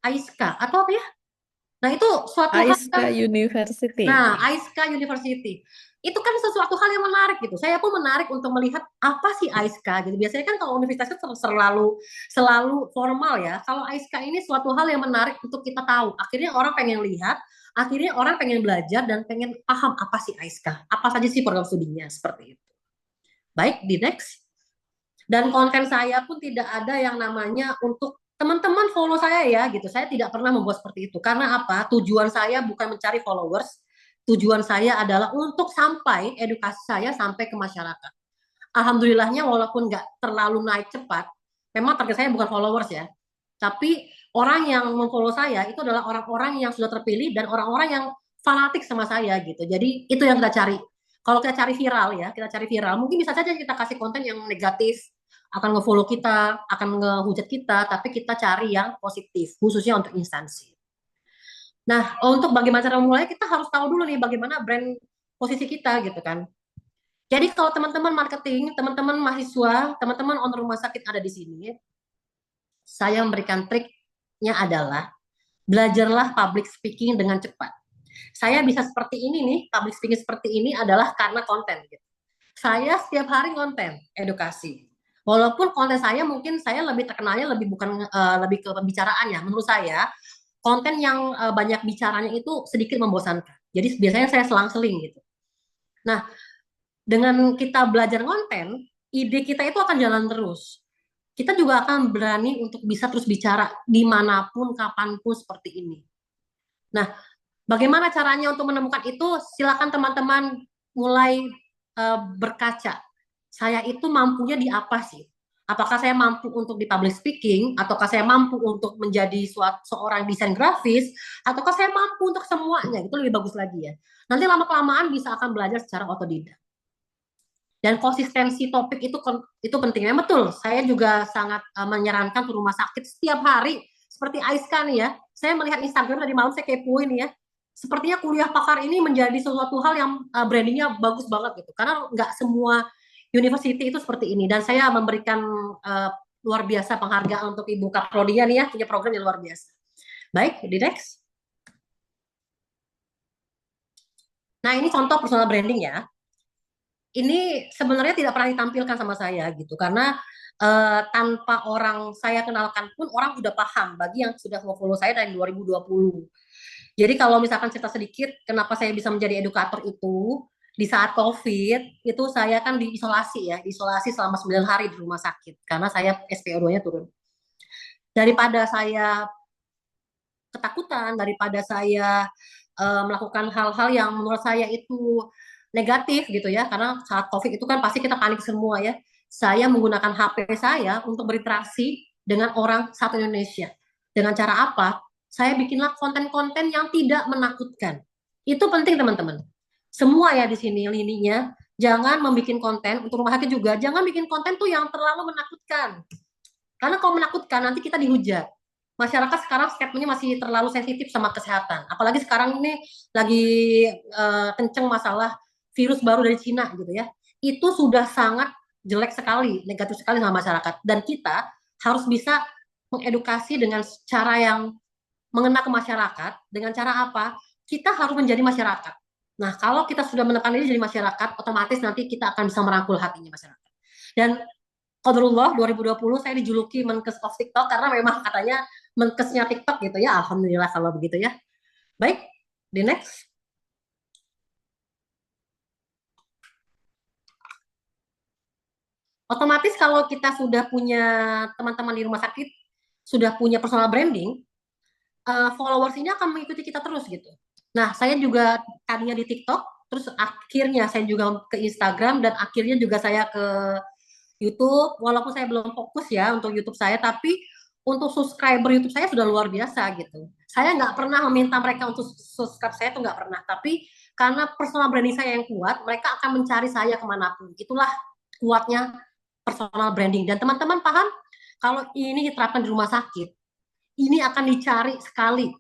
Aiska atau apa ya? Nah, itu suatu Aiska University. Nah, Aiska University. Itu kan sesuatu hal yang menarik gitu. Saya pun menarik untuk melihat apa sih Aiska gitu. Biasanya kan kalau universitas itu selalu formal ya. Kalau Aiska ini suatu hal yang menarik untuk kita tahu. Akhirnya orang pengen lihat, akhirnya orang pengen belajar dan pengen paham apa sih Aiska. Apa saja sih program studinya seperti itu. Baik, di next. Dan konten saya pun tidak ada yang namanya untuk teman-teman follow saya ya gitu. Saya tidak pernah membuat seperti itu. Karena apa? Tujuan saya bukan mencari followers. Tujuan saya adalah untuk sampai edukasi saya sampai ke masyarakat. Alhamdulillahnya walaupun nggak terlalu naik cepat, memang target saya bukan followers ya. Tapi orang yang memfollow saya itu adalah orang-orang yang sudah terpilih dan orang-orang yang fanatik sama saya gitu. Jadi itu yang kita cari. Kalau kita cari viral, mungkin bisa saja kita kasih konten yang negatif, akan nge-follow kita, akan ngehujat kita, tapi kita cari yang positif, khususnya untuk instansi. Nah, untuk bagaimana cara memulai, kita harus tahu dulu nih bagaimana brand posisi kita gitu kan. Jadi kalau teman-teman marketing, teman-teman mahasiswa, teman-teman owner rumah sakit ada di sini, saya memberikan triknya adalah belajarlah public speaking dengan cepat. Saya bisa seperti ini nih, public speaking seperti ini adalah karena konten. Gitu. Saya setiap hari konten edukasi. Walaupun konten saya mungkin saya lebih terkenalnya lebih ke pembicaraannya. Menurut saya konten yang banyak bicaranya itu sedikit membosankan. Jadi biasanya saya selang-seling gitu. Nah, dengan kita belajar konten, ide kita itu akan jalan terus. kita juga akan berani untuk bisa terus bicara dimanapun, kapanpun seperti ini. Nah, bagaimana caranya untuk menemukan itu? Silakan teman-teman mulai berkaca. Saya itu mampunya di apa sih? Apakah saya mampu untuk di public speaking, ataukah saya mampu untuk menjadi seorang desain grafis, ataukah saya mampu untuk semuanya? Itu lebih bagus lagi ya. Nanti lama-kelamaan bisa akan belajar secara otodidak. Dan konsistensi topik itu pentingnya. Betul, saya juga sangat menyarankan ke rumah sakit setiap hari. Seperti Aiska nih ya, saya melihat Instagram tadi malam, saya kepoin ya. Sepertinya kuliah pakar ini menjadi sesuatu hal yang brandingnya bagus banget gitu. Karena nggak semua university itu seperti ini. Dan saya memberikan luar biasa penghargaan untuk Ibu Kaprodia nih ya, punya program yang luar biasa. Baik, di next. Nah, ini contoh personal branding ya. Ini sebenarnya tidak pernah ditampilkan sama saya gitu, karena tanpa orang saya kenalkan pun orang sudah paham bagi yang sudah follow saya dari 2020. Jadi kalau misalkan cerita sedikit, kenapa saya bisa menjadi edukator itu, di saat COVID, itu saya kan diisolasi ya, diisolasi selama 9 hari di rumah sakit, karena saya SpO2-nya turun. Daripada saya ketakutan, daripada saya melakukan hal-hal yang menurut saya itu negatif gitu ya, karena saat COVID itu kan pasti kita panik semua ya. Saya menggunakan HP saya untuk berinteraksi dengan orang satu Indonesia. Dengan cara apa? Saya bikinlah konten-konten yang tidak menakutkan. Itu penting teman-teman. Semua ya di sini lininya, jangan membuat konten untuk rumah sakit juga, jangan bikin konten tuh yang terlalu menakutkan. Karena kalau menakutkan nanti kita dihujat. Masyarakat sekarang statementnya masih terlalu sensitif sama kesehatan. Apalagi sekarang ini lagi kenceng masalah virus baru dari Cina gitu ya. Itu sudah sangat jelek sekali, negatif sekali sama masyarakat. Dan kita harus bisa mengedukasi dengan cara yang mengena ke masyarakat. Dengan cara apa? Kita harus menjadi masyarakat. Nah, kalau kita sudah menekan ini jadi masyarakat, otomatis nanti kita akan bisa merangkul hatinya masyarakat. Dan qadarullah 2020 saya dijuluki Menkes of TikTok karena memang katanya Menkesnya TikTok gitu ya. Alhamdulillah kalau begitu ya. Baik, the next. Otomatis kalau kita sudah punya teman-teman di rumah sakit, sudah punya personal branding, followers ini akan mengikuti kita terus gitu. Nah, saya juga tadinya di TikTok, terus akhirnya saya juga ke Instagram, dan akhirnya juga saya ke YouTube. Walaupun saya belum fokus ya untuk YouTube saya, tapi untuk subscriber YouTube saya sudah luar biasa gitu. Saya nggak pernah meminta mereka untuk subscribe saya, itu nggak pernah. Tapi karena personal branding saya yang kuat, mereka akan mencari saya kemanapun. Itulah kuatnya personal branding. Dan teman-teman paham, kalau ini diterapkan di rumah sakit, ini akan dicari sekali.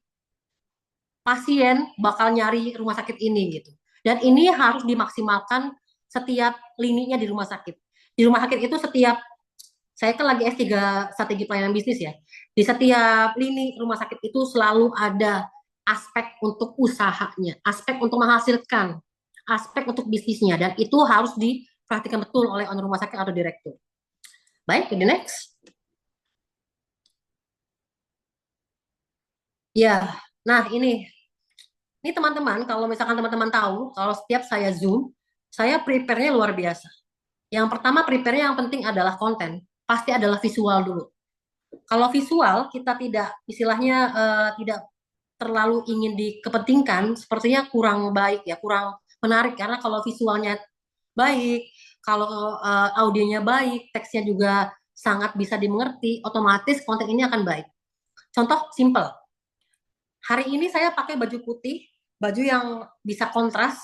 Pasien bakal nyari rumah sakit ini gitu. Dan ini harus dimaksimalkan setiap lininya di rumah sakit. Di rumah sakit itu setiap, saya kan lagi S3 strategi pelayanan bisnis ya. Di setiap lini rumah sakit itu selalu ada aspek untuk usahanya, aspek untuk menghasilkan, aspek untuk bisnisnya. Dan itu harus diperhatikan betul oleh owner rumah sakit atau direktur. Baik, the next. Ya, nah ini teman-teman, kalau misalkan teman-teman tahu, kalau setiap saya Zoom, saya prepare-nya luar biasa. Yang pertama prepare-nya yang penting adalah konten, pasti adalah visual dulu. Kalau visual kita tidak, istilahnya tidak terlalu ingin dikepentingkan, sepertinya kurang baik ya, kurang menarik. Karena kalau visualnya baik, kalau audionya baik, teksnya juga sangat bisa dimengerti, otomatis konten ini akan baik. Contoh simple. Hari ini saya pakai baju putih, baju yang bisa kontras,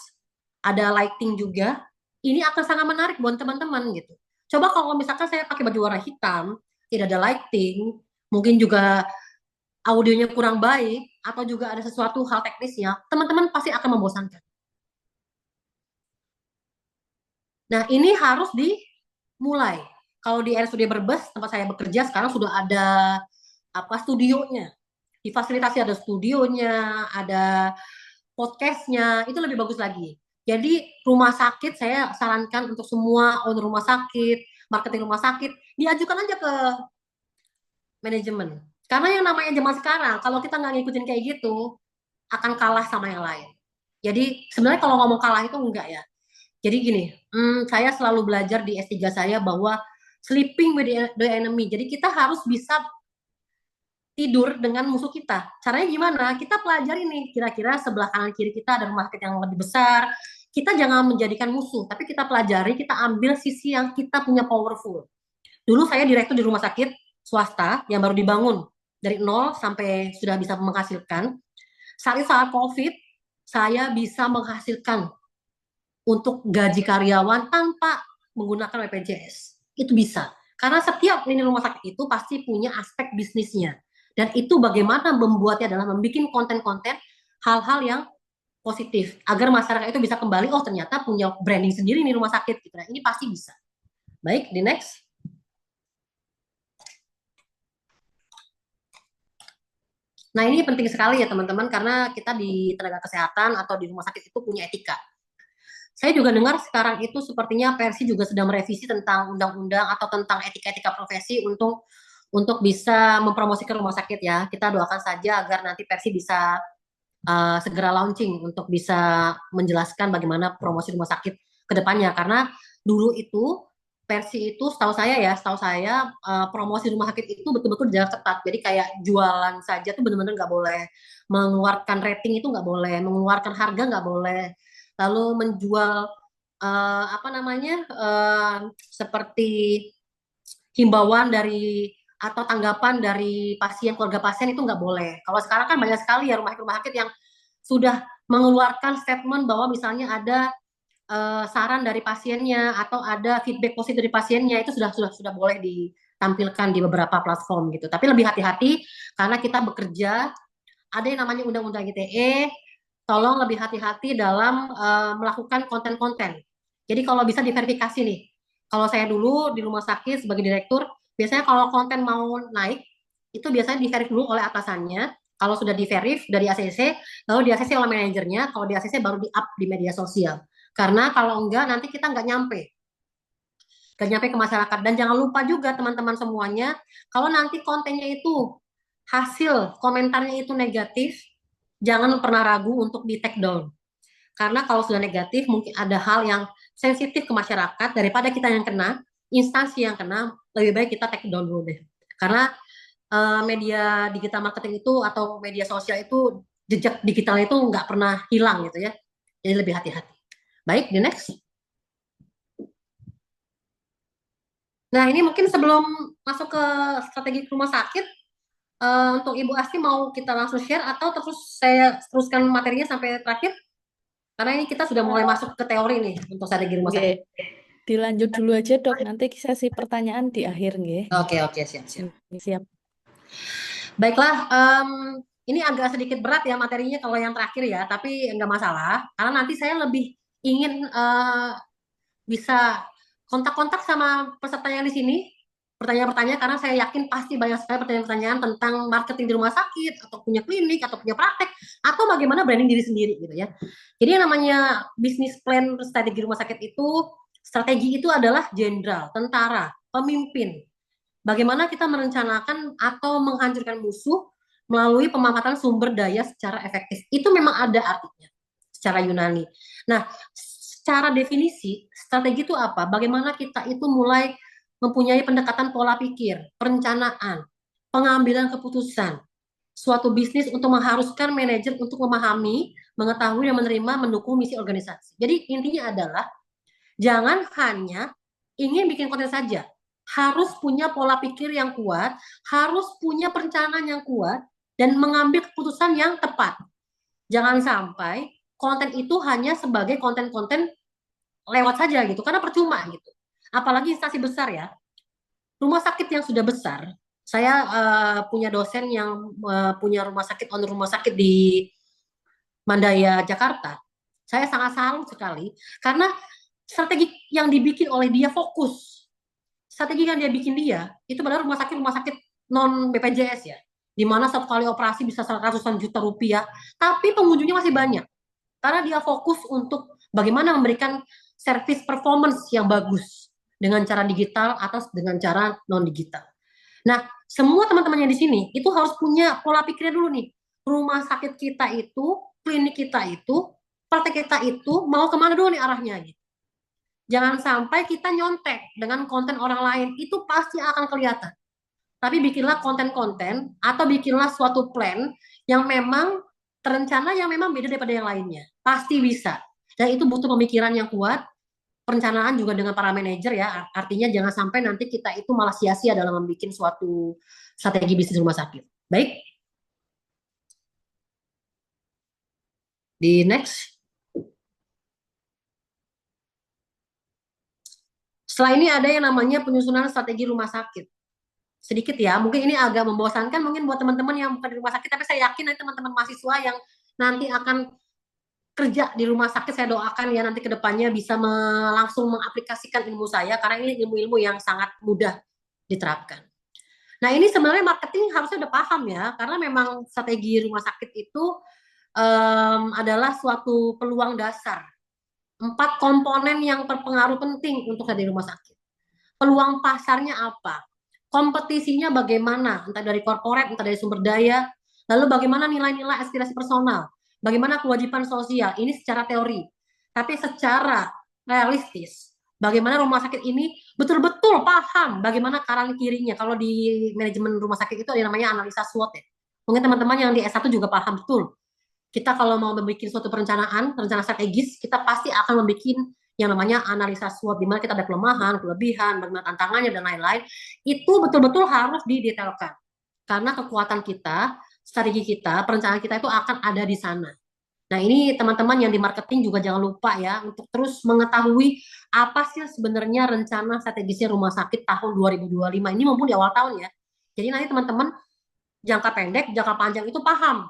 ada lighting juga. Ini akan sangat menarik buat teman-teman gitu. Coba kalau misalkan saya pakai baju warna hitam, tidak ada lighting, mungkin juga audionya kurang baik, atau juga ada sesuatu hal teknisnya, teman-teman pasti akan membosankan. Nah, ini harus dimulai. Kalau di RSUD Brebes, tempat saya bekerja, sekarang sudah ada studionya. Difasilitasi ada studionya, ada podcastnya, itu lebih bagus lagi. Jadi rumah sakit saya sarankan untuk semua owner rumah sakit, marketing rumah sakit, diajukan aja ke manajemen. Karena yang namanya zaman sekarang, kalau kita nggak ngikutin kayak gitu, akan kalah sama yang lain. Jadi sebenarnya kalau ngomong kalah itu enggak ya. Jadi gini, saya selalu belajar di S3 saya bahwa sleeping with the enemy. Jadi kita harus bisa tidur dengan musuh kita. Caranya gimana? Kita pelajari nih, kira-kira sebelah kanan kiri kita ada rumah sakit yang lebih besar. Kita jangan menjadikan musuh, tapi kita pelajari, kita ambil sisi yang kita punya powerful. Dulu saya direktur di rumah sakit swasta yang baru dibangun dari nol sampai sudah bisa menghasilkan. Saat COVID, saya bisa menghasilkan untuk gaji karyawan tanpa menggunakan BPJS. Itu bisa. Karena setiap lini rumah sakit itu pasti punya aspek bisnisnya. Dan itu bagaimana membuatnya adalah membuat konten-konten hal-hal yang positif. Agar masyarakat itu bisa kembali, oh ternyata punya branding sendiri nih rumah sakit. Nah, ini pasti bisa. Baik, di next. Nah, ini penting sekali ya teman-teman, karena kita di tenaga kesehatan atau di rumah sakit itu punya etika. Saya juga dengar sekarang itu sepertinya Persi juga sedang merevisi tentang undang-undang atau tentang etika-etika profesi untuk bisa mempromosikan rumah sakit ya. Kita doakan saja agar nanti Persi bisa segera launching untuk bisa menjelaskan bagaimana promosi rumah sakit ke depannya. Karena dulu itu Persi itu setahu saya promosi rumah sakit itu betul-betul jaga ketat. Jadi kayak jualan saja tuh benar-benar nggak boleh, mengeluarkan rating itu nggak boleh, mengeluarkan harga nggak boleh, lalu menjual seperti himbauan dari atau tanggapan dari pasien, keluarga pasien itu nggak boleh. Kalau sekarang kan banyak sekali ya rumah sakit yang sudah mengeluarkan statement bahwa misalnya ada saran dari pasiennya atau ada feedback positif dari pasiennya, itu sudah boleh ditampilkan di beberapa platform gitu. Tapi lebih hati-hati karena kita bekerja, ada yang namanya undang-undang ITE, tolong lebih hati-hati dalam melakukan konten-konten. Jadi kalau bisa diverifikasi nih. Kalau saya dulu di rumah sakit sebagai direktur, biasanya kalau konten mau naik, itu biasanya diverif dulu oleh atasannya. Kalau sudah diverif dari ACC, lalu di ACC oleh manajernya, kalau di ACC baru di-up di media sosial. Karena kalau enggak nanti kita nggak nyampe ke masyarakat. Dan jangan lupa juga teman-teman semuanya, kalau nanti kontennya itu hasil komentarnya itu negatif, jangan pernah ragu untuk di take down. Karena kalau sudah negatif mungkin ada hal yang sensitif ke masyarakat, daripada kita yang kena, instansi yang kena, lebih baik kita take down dulu deh. Karena media digital marketing itu atau media sosial itu jejak digitalnya itu nggak pernah hilang gitu ya. Jadi lebih hati-hati. Baik, the next. Nah, ini mungkin sebelum masuk ke strategi rumah sakit, untuk Ibu Asti mau kita langsung share atau terus saya teruskan materinya sampai terakhir? Karena ini kita sudah mulai masuk ke teori nih untuk strategi rumah sakit. Dilanjut dulu aja dok, nanti sesi pertanyaan di akhir nggih. Oke, siap. Siap. Baiklah, ini agak sedikit berat ya materinya kalau yang terakhir ya, tapi nggak masalah, karena nanti saya lebih ingin bisa kontak-kontak sama peserta yang di sini, pertanyaan-pertanyaan, karena saya yakin pasti banyak sekali pertanyaan-pertanyaan tentang marketing di rumah sakit, atau punya klinik, atau punya praktek, atau bagaimana branding diri sendiri gitu ya. Jadi yang namanya bisnis plan strategi rumah sakit itu, strategi itu adalah jenderal, tentara, pemimpin. Bagaimana kita merencanakan atau menghancurkan musuh melalui pemanfaatan sumber daya secara efektif. Itu memang ada artinya secara Yunani. Nah, secara definisi, strategi itu apa? Bagaimana kita itu mulai mempunyai pendekatan pola pikir, perencanaan, pengambilan keputusan, suatu bisnis untuk mengharuskan manajer untuk memahami, mengetahui, dan menerima, mendukung misi organisasi. Jadi intinya adalah jangan hanya ingin bikin konten saja, harus punya pola pikir yang kuat, harus punya perencanaan yang kuat, dan mengambil keputusan yang tepat. Jangan sampai konten itu hanya sebagai konten-konten lewat saja gitu, karena percuma gitu. Apalagi instansi besar ya. Rumah sakit yang sudah besar, saya punya dosen yang punya rumah sakit di Mandaya, Jakarta. Saya sangat salut sekali, karena strategi yang dibikin oleh dia fokus. Strategi yang dia bikin dia, itu padahal rumah sakit non BPJS ya, di mana satu kali operasi bisa ratusan juta rupiah, tapi pengunjungnya masih banyak. Karena dia fokus untuk bagaimana memberikan service performance yang bagus dengan cara digital atau dengan cara non digital. Nah, semua teman-teman yang di sini itu harus punya pola pikirnya dulu nih. Rumah sakit kita itu, klinik kita itu, praktek kita itu mau kemana dulu nih arahnya gitu. Jangan sampai kita nyontek dengan konten orang lain, itu pasti akan kelihatan. Tapi bikinlah konten-konten atau bikinlah suatu plan yang memang terencana yang memang beda daripada yang lainnya. Pasti bisa. Dan itu butuh pemikiran yang kuat, perencanaan juga dengan para manajer ya. Artinya jangan sampai nanti kita itu malah sia-sia dalam membuat suatu strategi bisnis rumah sakit. Baik. Di next. Setelah ini ada yang namanya penyusunan strategi rumah sakit. Sedikit ya, mungkin ini agak membosankan mungkin buat teman-teman yang bukan di rumah sakit, tapi saya yakin nanti teman-teman mahasiswa yang nanti akan kerja di rumah sakit, saya doakan ya nanti kedepannya bisa langsung mengaplikasikan ilmu saya, karena ini ilmu-ilmu yang sangat mudah diterapkan. Nah ini sebenarnya marketing harusnya udah paham ya, karena memang strategi rumah sakit itu adalah suatu peluang dasar. 4 komponen yang berpengaruh penting untuk ada di rumah sakit. Peluang pasarnya apa? Kompetisinya bagaimana? Entah dari korporat, entah dari sumber daya. Lalu bagaimana nilai-nilai aspirasi personal? Bagaimana kewajiban sosial? Ini secara teori. Tapi secara realistis, bagaimana rumah sakit ini betul-betul paham bagaimana kanan kirinya. Kalau di manajemen rumah sakit itu ada yang namanya analisa SWOT ya. Mungkin teman-teman yang di S1 juga paham betul. Kita kalau mau membuat suatu rencana strategis, kita pasti akan membuat yang namanya analisa SWOT, di mana kita ada kelemahan, kelebihan, bagaimana tantangannya, dan lain-lain. Itu betul-betul harus didetailkan. Karena kekuatan kita, strategi kita, perencanaan kita itu akan ada di sana. Nah ini teman-teman yang di marketing juga jangan lupa ya, untuk terus mengetahui apa sih sebenarnya rencana strategisnya rumah sakit tahun 2025. Ini mumpung di awal tahun ya. Jadi nanti teman-teman jangka pendek, jangka panjang itu paham.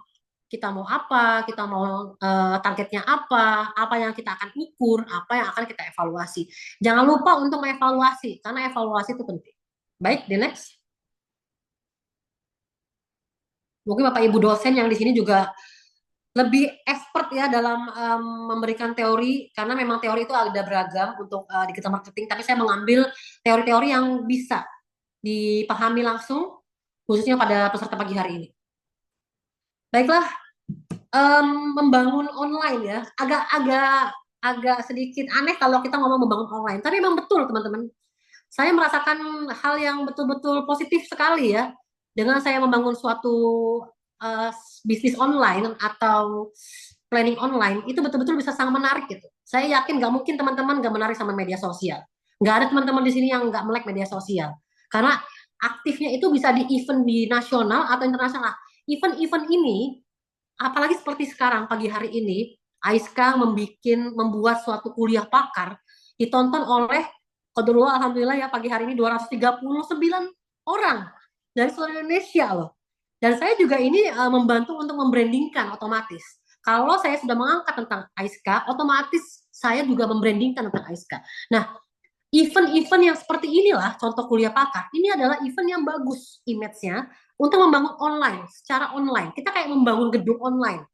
Kita mau apa, kita mau targetnya apa yang kita akan ukur, apa yang akan kita evaluasi. Jangan lupa untuk mengevaluasi, karena evaluasi itu penting. Baik, the next. Mungkin Bapak Ibu dosen yang di sini juga lebih expert ya dalam memberikan teori, karena memang teori itu ada beragam untuk digital marketing, tapi saya mengambil teori-teori yang bisa dipahami langsung, khususnya pada peserta pagi hari ini. Baiklah, membangun online ya, agak sedikit aneh kalau kita ngomong membangun online, tapi memang betul teman-teman. Saya merasakan hal yang betul-betul positif sekali ya, dengan saya membangun suatu bisnis online atau planning online, itu betul-betul bisa sangat menarik gitu. Saya yakin nggak mungkin teman-teman nggak menarik sama media sosial. Nggak ada teman-teman di sini yang nggak melek media sosial. Karena aktifnya itu bisa di event di nasional atau internasional. Event-event ini, apalagi seperti sekarang pagi hari ini, Aiska membuat suatu kuliah pakar ditonton oleh qadarullah, alhamdulillah ya pagi hari ini 239 orang dari seluruh Indonesia loh. Dan saya juga ini membantu untuk membrandingkan otomatis. Kalau saya sudah mengangkat tentang Aiska, otomatis saya juga membrandingkan tentang Aiska. Nah, event-event yang seperti inilah, contoh kuliah pakar, ini adalah event yang bagus image-nya untuk membangun online, secara online. Kita kayak membangun gedung online,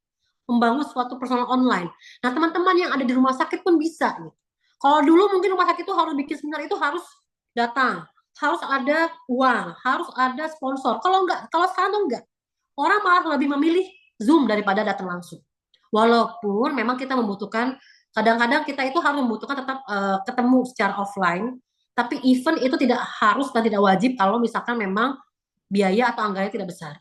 membangun suatu personal online. Nah, teman-teman yang ada di rumah sakit pun bisa. Nih. Kalau dulu mungkin rumah sakit itu harus bikin seminar, itu harus datang, harus ada uang, harus ada sponsor. Kalau sekarang tuh enggak. Orang malah lebih memilih Zoom daripada datang langsung. Walaupun memang kita membutuhkan, kadang-kadang kita itu harus membutuhkan tetap ketemu secara offline, tapi event itu tidak harus dan tidak wajib kalau misalkan memang biaya atau anggarannya tidak besar.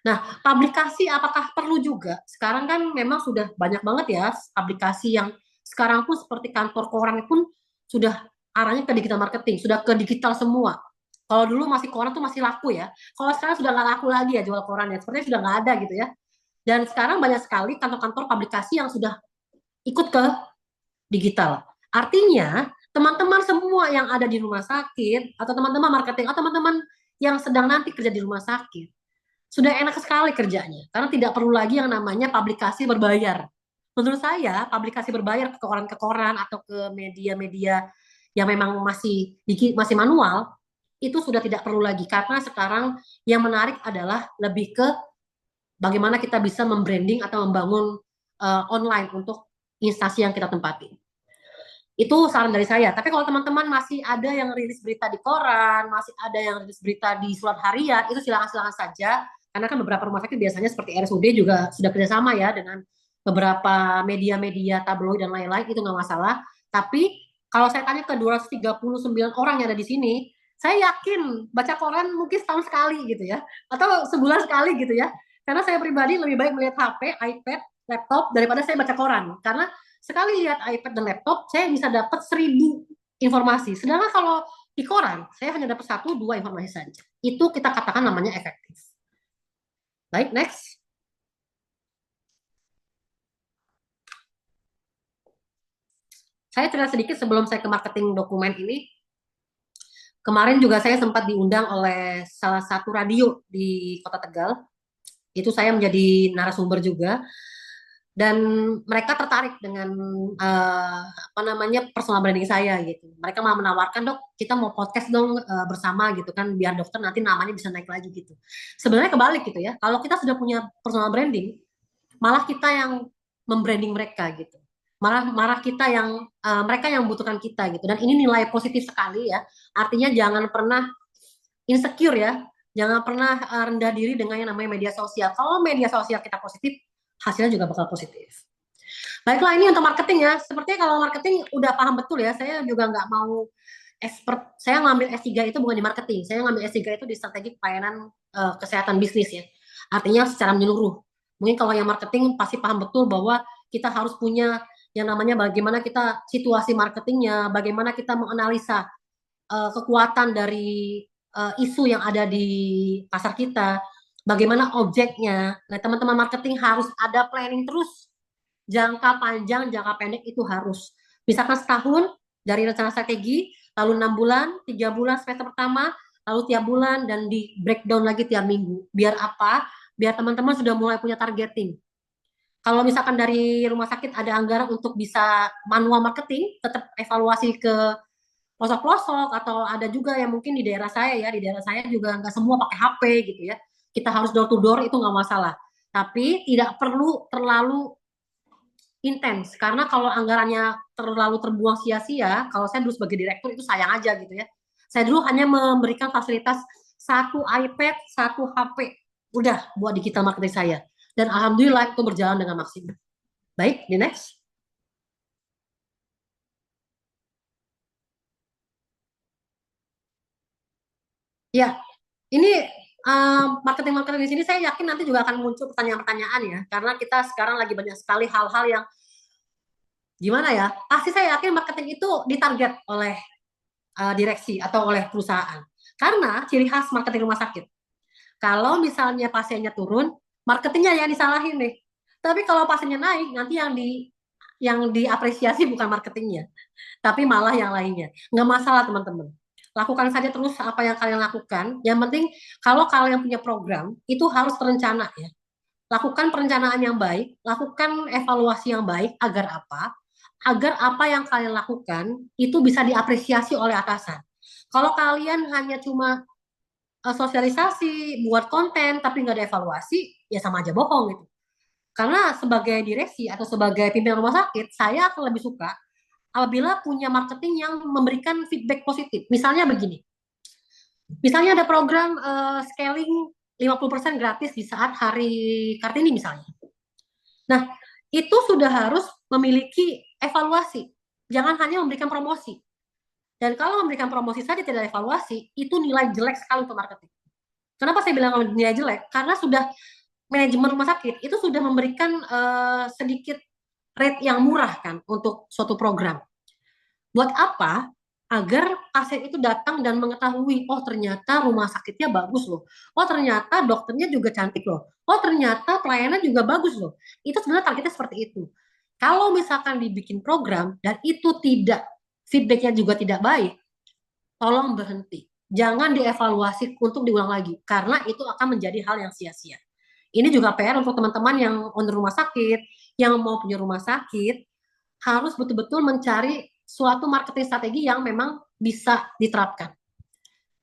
Nah, publikasi apakah perlu juga? Sekarang kan memang sudah banyak banget ya publikasi yang sekarang pun seperti kantor koran pun sudah arahnya ke digital marketing, sudah ke digital semua. Kalau dulu masih koran tuh masih laku ya. Kalau sekarang sudah nggak laku lagi ya jual koran ya. Sepertinya sudah nggak ada gitu ya. Dan sekarang banyak sekali kantor-kantor publikasi yang sudah ikut ke digital. Artinya, teman-teman semua yang ada di rumah sakit, atau teman-teman marketing, atau teman-teman yang sedang nanti kerja di rumah sakit, sudah enak sekali kerjanya. Karena tidak perlu lagi yang namanya publikasi berbayar. Menurut saya, publikasi berbayar ke koran-koran atau ke media-media yang memang masih manual, itu sudah tidak perlu lagi. Karena sekarang yang menarik adalah lebih ke bagaimana kita bisa membranding atau membangun online untuk instansi yang kita tempati. Itu saran dari saya. Tapi kalau teman-teman masih ada yang rilis berita di koran, masih ada yang rilis berita di surat harian, itu silakan saja. Karena kan beberapa rumah sakit biasanya seperti RSUD juga sudah kerjasama ya dengan beberapa media-media tabloid dan lain-lain, itu nggak masalah. Tapi Kalau saya tanya ke 239 orang yang ada di sini, saya yakin baca koran mungkin setahun sekali gitu ya, atau sebulan sekali gitu ya. Karena saya pribadi lebih baik melihat HP, iPad, laptop daripada saya baca koran. Karena sekali lihat iPad dan laptop, saya bisa dapat 1000 informasi. Sedangkan kalau di koran, saya hanya dapat 1-2 informasi saja. Itu kita katakan namanya efektif. Baik, next. Saya cerita sedikit sebelum saya ke marketing dokumen ini. Kemarin juga saya sempat diundang oleh salah satu radio di Kota Tegal. Itu saya menjadi narasumber juga. Dan mereka tertarik dengan personal branding saya gitu. Mereka mau menawarkan, dok, kita mau podcast dong bersama gitu kan, biar dokter nanti namanya bisa naik lagi gitu. Sebenarnya kebalik gitu ya. Kalau kita sudah punya personal branding, malah kita yang membranding mereka gitu. Malah kita yang mereka yang membutuhkan kita gitu. Dan ini nilai positif sekali ya. Artinya jangan pernah insecure ya. Jangan pernah rendah diri dengan yang namanya media sosial. Kalau media sosial kita positif, hasilnya juga bakal positif. Baiklah, ini untuk marketing ya. Sepertinya kalau marketing udah paham betul ya. Saya juga nggak mau expert. Saya ngambil S3 itu bukan di marketing. Saya ngambil S3 itu di strategi pelayanan kesehatan bisnis ya. Artinya secara menyeluruh. Mungkin kalau yang marketing pasti paham betul bahwa kita harus punya yang namanya bagaimana kita situasi marketingnya, bagaimana kita menganalisa kekuatan dari isu yang ada di pasar kita, bagaimana objeknya. Nah, teman-teman marketing harus ada planning terus. Jangka panjang, jangka pendek itu harus. Misalkan setahun dari rencana strategi, lalu 6 bulan, 3 bulan semester pertama, lalu tiap bulan, dan di breakdown lagi tiap minggu. Biar apa? Biar teman-teman sudah mulai punya targeting. Kalau misalkan dari rumah sakit ada anggaran untuk bisa manual marketing, tetap evaluasi ke pelosok-pelosok, atau ada juga yang mungkin di daerah saya ya, di daerah saya juga nggak semua pakai HP gitu ya. Kita harus door to door, itu nggak masalah. Tapi tidak perlu terlalu intens, karena kalau anggarannya terlalu terbuang sia-sia, kalau saya dulu sebagai direktur itu sayang aja gitu ya. Saya dulu hanya memberikan fasilitas 1 iPad, 1 HP, udah buat digital marketing saya. Dan alhamdulillah itu berjalan dengan maksimal. Baik, di next. Ya, ini marketing-marketing di sini saya yakin nanti juga akan muncul pertanyaan-pertanyaan ya, karena kita sekarang lagi banyak sekali hal-hal yang gimana ya, pasti saya yakin marketing itu ditarget oleh direksi atau oleh perusahaan. Karena ciri khas marketing rumah sakit, kalau misalnya pasiennya turun, marketingnya yang disalahin nih. Tapi kalau pasiennya naik, nanti yang diapresiasi bukan marketingnya, tapi malah yang lainnya. Nggak masalah teman-teman. Lakukan saja terus apa yang kalian lakukan. Yang penting kalau kalian punya program, itu harus terencana ya. Lakukan perencanaan yang baik, lakukan evaluasi yang baik, agar apa? Agar apa yang kalian lakukan itu bisa diapresiasi oleh atasan. Kalau kalian hanya cuma sosialisasi, buat konten, tapi nggak ada evaluasi, ya sama aja bohong gitu. Karena sebagai direksi atau sebagai pimpinan rumah sakit, saya akan lebih suka apabila punya marketing yang memberikan feedback positif. Misalnya begini, misalnya ada program scaling 50% gratis di saat Hari Kartini misalnya. Nah, itu sudah harus memiliki evaluasi. Jangan hanya memberikan promosi. Dan kalau memberikan promosi saja tidak evaluasi, itu nilai jelek sekali untuk marketing. Kenapa saya bilang nilai jelek? Karena sudah manajemen rumah sakit itu sudah memberikan sedikit rate yang murah kan untuk suatu program. Buat apa? Agar pasien itu datang dan mengetahui, oh ternyata rumah sakitnya bagus loh. Oh ternyata dokternya juga cantik loh. Oh ternyata pelayanan juga bagus loh. Itu sebenarnya targetnya seperti itu. Kalau misalkan dibikin program dan itu tidak, feedbacknya juga tidak baik, tolong berhenti. Jangan dievaluasi untuk diulang lagi, karena itu akan menjadi hal yang sia-sia. Ini juga PR untuk teman-teman yang owner rumah sakit, yang mau punya rumah sakit, harus betul-betul mencari suatu marketing strategi yang memang bisa diterapkan.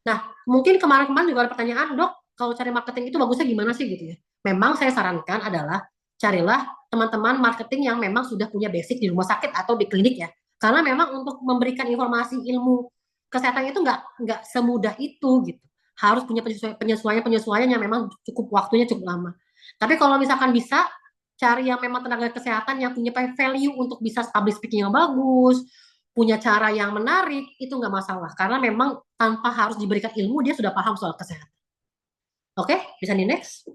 Nah, mungkin kemarin-kemarin juga ada pertanyaan, dok, kalau cari marketing itu bagusnya gimana sih gitu ya? Memang saya sarankan adalah carilah teman-teman marketing yang memang sudah punya basic di rumah sakit atau di klinik ya. Karena memang untuk memberikan informasi ilmu kesehatan itu nggak semudah itu gitu. Harus punya penyesuaian yang memang waktunya cukup lama. Tapi kalau misalkan bisa cari yang memang tenaga kesehatan yang punya value untuk bisa public speaking yang bagus, punya cara yang menarik, itu nggak masalah. Karena memang tanpa harus diberikan ilmu, dia sudah paham soal kesehatan. Oke, bisa di next.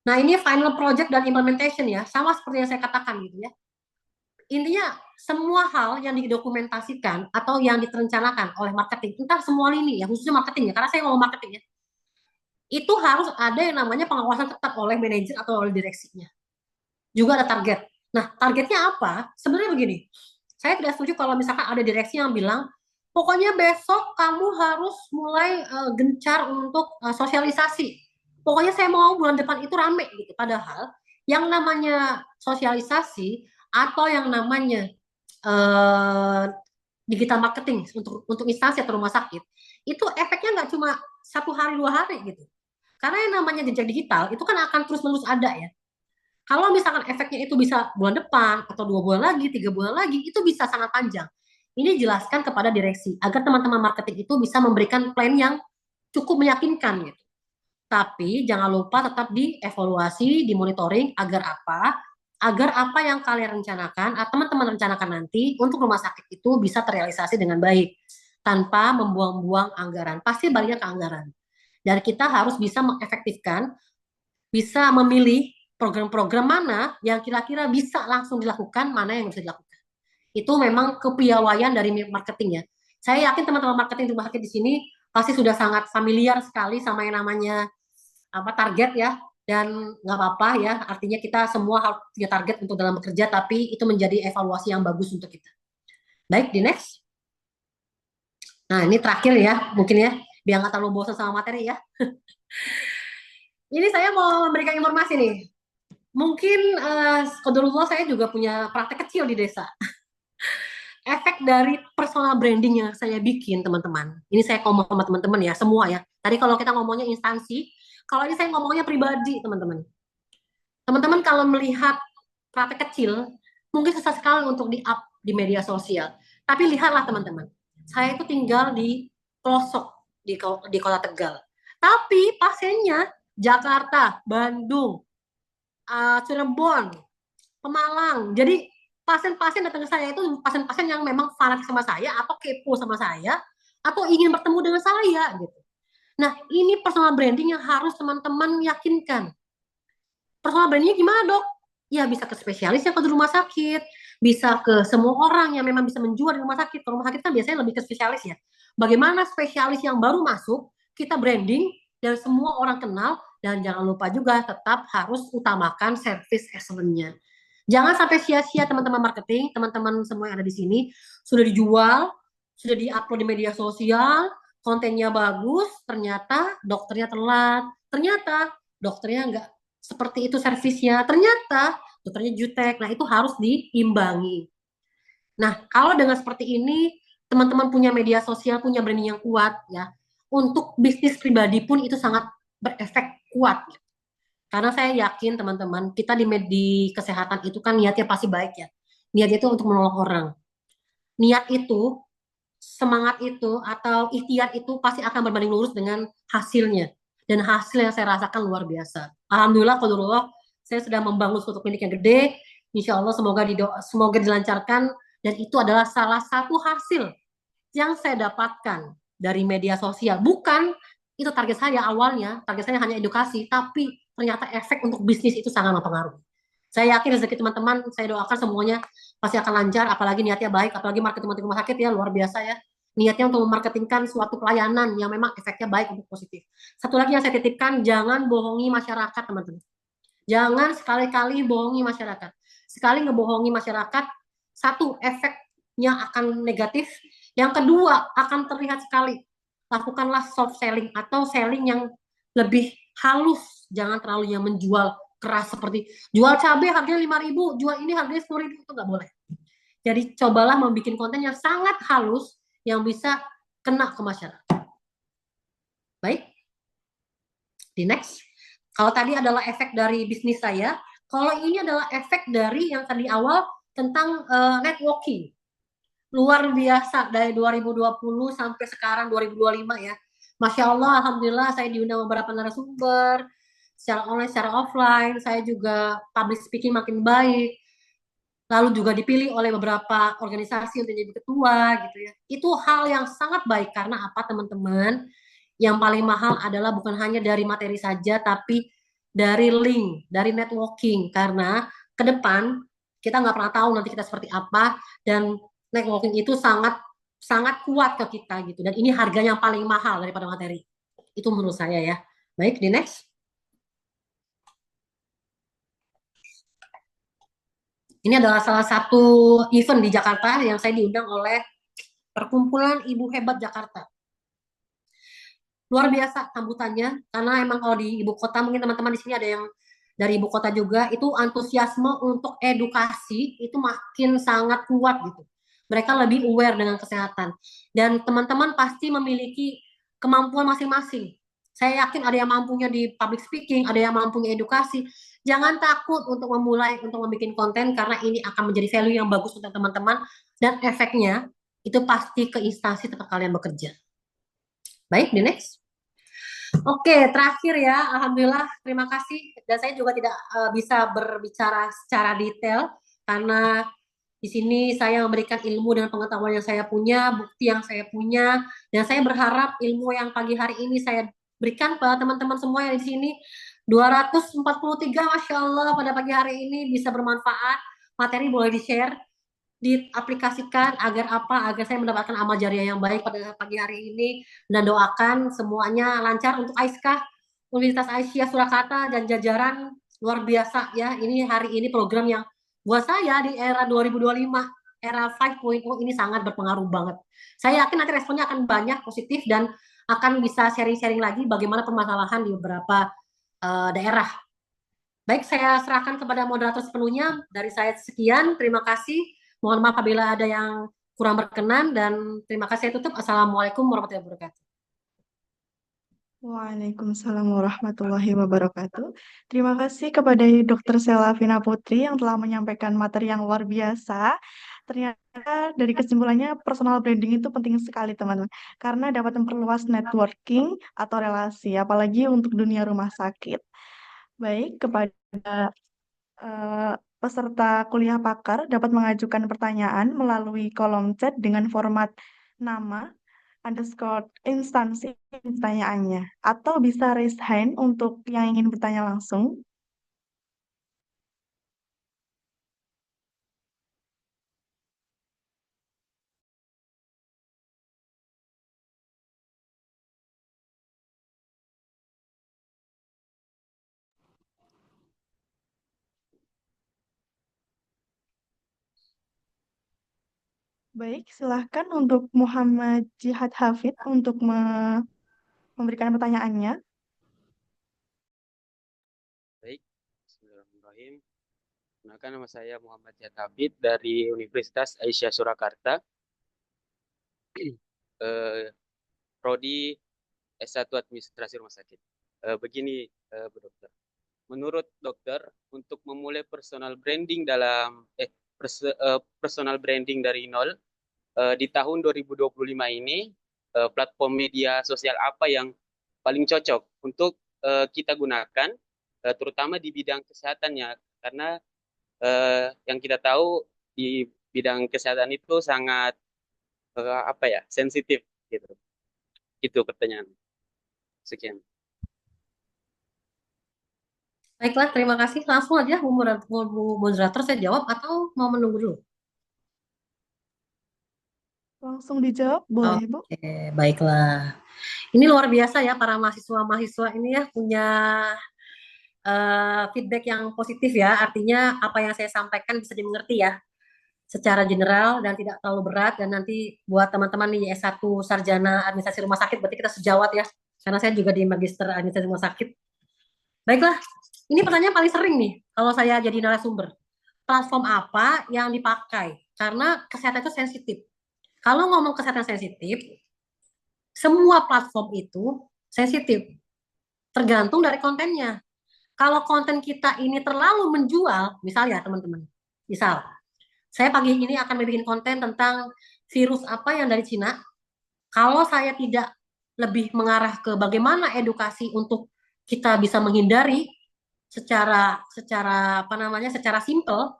Nah, ini final project dan implementation ya, sama seperti yang saya katakan gitu ya. Intinya semua hal yang didokumentasikan atau yang direncanakan oleh marketing, entah semua lini ya, khususnya marketing ya, karena saya ngomong marketing ya, itu harus ada yang namanya pengawasan ketat oleh manajer atau oleh direksinya. Juga ada target. Nah, targetnya apa? Sebenarnya begini, saya tidak setuju kalau misalkan ada direksi yang bilang, pokoknya besok kamu harus mulai gencar untuk sosialisasi. Pokoknya saya mau bulan depan itu rame gitu. Padahal yang namanya sosialisasi atau yang namanya digital marketing untuk instansi atau rumah sakit, itu efeknya nggak cuma 1 hari 2 hari gitu. Karena yang namanya jejak digital itu kan akan terus-menerus ada ya. Kalau misalkan efeknya itu bisa bulan depan atau 2 bulan lagi, 3 bulan lagi, itu bisa sangat panjang. Ini jelaskan kepada direksi agar teman-teman marketing itu bisa memberikan plan yang cukup meyakinkan gitu. Tapi jangan lupa tetap dievaluasi, dimonitoring agar apa? Agar apa yang kalian rencanakan atau teman-teman rencanakan nanti untuk rumah sakit itu bisa terrealisasi dengan baik tanpa membuang-buang anggaran. Pasti baliknya ke anggaran. Dan kita harus bisa mengefektifkan, bisa memilih program-program mana yang kira-kira bisa langsung dilakukan, mana yang bisa dilakukan. Itu memang kepiawaian dari marketing ya. Saya yakin teman-teman marketing rumah sakit di sini pasti sudah sangat familiar sekali sama yang namanya target ya, dan nggak apa-apa ya, artinya kita semua harus punya target untuk dalam bekerja, tapi itu menjadi evaluasi yang bagus untuk kita. Baik, di next. Nah, ini terakhir ya, mungkin ya, biar nggak terlalu bosan sama materi ya. Ini saya mau memberikan informasi nih. Mungkin qadarullah saya juga punya praktek kecil di desa. Efek dari personal branding yang saya bikin, teman-teman. Ini saya ngomong sama teman-teman ya, semua ya. Tadi kalau kita ngomongnya instansi, kalau ini saya ngomongnya pribadi, teman-teman. Teman-teman kalau melihat praktek kecil, mungkin susah sekali untuk di-up di media sosial. Tapi lihatlah teman-teman, saya itu tinggal di pelosok di kota Tegal. Tapi pasiennya Jakarta, Bandung, Cirebon, Pemalang. Jadi pasien-pasien datang ke saya itu pasien-pasien yang memang fanatik sama saya atau kepo sama saya atau ingin bertemu dengan saya gitu. Nah, ini personal branding yang harus teman-teman yakinkan. Personal brandingnya gimana, Dok? Ya bisa ke spesialis yang di rumah sakit, bisa ke semua orang yang memang bisa menjual di rumah sakit. Kalau rumah sakit kan biasanya lebih ke spesialis ya. Bagaimana spesialis yang baru masuk, kita branding dan semua orang kenal, dan jangan lupa juga tetap harus utamakan service excellence-nya. Jangan sampai sia-sia teman-teman marketing, teman-teman semua yang ada di sini, sudah dijual, sudah di-upload di media sosial, kontennya bagus, ternyata dokternya telat, ternyata dokternya nggak seperti itu servisnya, ternyata dokternya jutek. Nah, itu harus diimbangi. Nah, kalau dengan seperti ini, teman-teman punya media sosial, punya branding yang kuat ya, untuk bisnis pribadi pun itu sangat berefek kuat. Karena saya yakin teman-teman, kita di kesehatan itu kan niatnya pasti baik ya. Niatnya itu untuk menolong orang. Niat itu, semangat itu, atau ikhtiar itu pasti akan berbanding lurus dengan hasilnya. Dan hasil yang saya rasakan luar biasa. Alhamdulillah, qadarullah, saya sudah membangun suatu klinik yang gede. Insya Allah semoga dilancarkan. Dan itu adalah salah satu hasil yang saya dapatkan dari media sosial. Bukan itu target saya awalnya, target saya hanya edukasi, tapi ternyata efek untuk bisnis itu sangat mempengaruhi. Saya yakin rezeki teman-teman, saya doakan semuanya pasti akan lancar, apalagi niatnya baik, apalagi marketing rumah sakit ya, luar biasa ya. Niatnya untuk memarketingkan suatu pelayanan yang memang efeknya baik untuk positif. Satu lagi yang saya titipkan, jangan bohongi masyarakat, teman-teman. Jangan sekali-kali bohongi masyarakat. Sekali ngebohongi masyarakat, satu, efeknya akan negatif. Yang kedua, akan terlihat sekali. Lakukanlah soft selling atau selling yang lebih halus. Jangan terlalu yang menjual keras seperti jual cabai harganya 5.000, jual ini harganya 10.000, itu nggak boleh. Jadi cobalah membuat konten yang sangat halus yang bisa kena ke masyarakat. Baik, di next. Kalau tadi adalah efek dari bisnis saya, kalau ini adalah efek dari yang tadi awal tentang networking. Luar biasa dari 2020 sampai sekarang 2025 ya. Masya Allah, alhamdulillah saya diundang beberapa narasumber secara online, secara offline. Saya juga public speaking makin baik. lalu juga dipilih oleh beberapa organisasi untuk jadi ketua gitu ya. Itu hal yang sangat baik karena apa teman-teman? Yang paling mahal adalah bukan hanya dari materi saja tapi dari link, dari networking karena ke depan kita nggak pernah tahu nanti kita seperti apa dan networking itu sangat sangat kuat ke kita gitu dan ini harganya yang paling mahal daripada materi. Itu menurut saya ya. Baik, di next. Ini adalah salah satu event di Jakarta yang saya diundang oleh Perkumpulan Ibu Hebat Jakarta. Luar biasa sambutannya, karena emang kalau di ibu kota, mungkin teman-teman di sini ada yang dari ibu kota juga, itu antusiasme untuk edukasi itu makin sangat kuat gitu. Mereka lebih aware dengan kesehatan. Dan teman-teman pasti memiliki kemampuan masing-masing. Saya yakin ada yang mampunya di public speaking, ada yang mampunya edukasi. Jangan takut untuk memulai, untuk membuat konten, karena ini akan menjadi value yang bagus untuk teman-teman. Dan efeknya, itu pasti ke instansi tempat kalian bekerja. Baik, di next. Oke, terakhir ya, alhamdulillah, terima kasih. Dan saya juga tidak bisa berbicara secara detail karena di sini saya memberikan ilmu dan pengetahuan yang saya punya, bukti yang saya punya, dan saya berharap ilmu yang pagi hari ini saya berikan pada teman-teman semua yang di sini 243, Masya Allah, pada pagi hari ini bisa bermanfaat. Materi boleh di-share, diaplikasikan agar apa? Agar saya mendapatkan amal jariah yang baik pada pagi hari ini dan doakan semuanya lancar untuk Aiskah Universitas Aisyah Surakarta dan jajaran luar biasa ya. Ini hari ini program yang buat saya di era 2025, era 5.0 ini sangat berpengaruh banget. Saya yakin nanti responnya akan banyak positif dan akan bisa sharing-sharing lagi bagaimana permasalahan di beberapa daerah. Baik, saya serahkan kepada moderator sepenuhnya. Dari saya sekian, terima kasih. Mohon maaf apabila ada yang kurang berkenan dan terima kasih. Saya tutup. Assalamualaikum warahmatullahi wabarakatuh. Waalaikumsalam warahmatullahi wabarakatuh. Terima kasih kepada Dr. Selvina Putri yang telah menyampaikan materi yang luar biasa. Ternyata dari kesimpulannya personal branding itu penting sekali teman-teman. Karena dapat memperluas networking atau relasi, apalagi untuk dunia rumah sakit. Baik, kepada peserta kuliah pakar dapat mengajukan pertanyaan melalui kolom chat dengan format nama underscore instansi pertanyaannya atau bisa raise hand untuk yang ingin bertanya langsung. Baik, silahkan untuk Muhammad Jihad Hafid untuk memberikan pertanyaannya. Baik, bismillahirrahmanirrahim. Perkenalkan, nama saya Muhammad Jihad Hafid dari Universitas Aisyah Surakarta. Prodi S1 Administrasi Rumah Sakit. Begini, Bu Dokter. Menurut dokter, untuk memulai personal branding personal branding dari nol di tahun 2025 ini, platform media sosial apa yang paling cocok untuk kita gunakan, terutama di bidang kesehatannya, karena yang kita tahu di bidang kesehatan itu sangat sensitif gitu. Itu pertanyaan. Sekian. Baiklah, terima kasih. Langsung aja Bu moderator saya jawab atau mau menunggu dulu? Langsung dijawab, boleh Bu? Oke, baiklah. Ini luar biasa ya para mahasiswa-mahasiswa ini ya punya feedback yang positif ya. Artinya apa yang saya sampaikan bisa dimengerti ya secara general dan tidak terlalu berat. Dan nanti buat teman-teman di S1 Sarjana Administrasi Rumah Sakit berarti kita sejawat ya. Karena saya juga di Magister Administrasi Rumah Sakit. Baiklah, ini pertanyaan paling sering nih kalau saya jadi narasumber. Platform apa yang dipakai? Karena kesehatan itu sensitif. Kalau ngomong kesehatan sensitif, semua platform itu sensitif. Tergantung dari kontennya. Kalau konten kita ini terlalu menjual, misalnya teman-teman, misal, saya pagi ini akan bikin konten tentang virus apa yang dari Cina. Kalau saya tidak lebih mengarah ke bagaimana edukasi untuk kita bisa menghindari secara simple,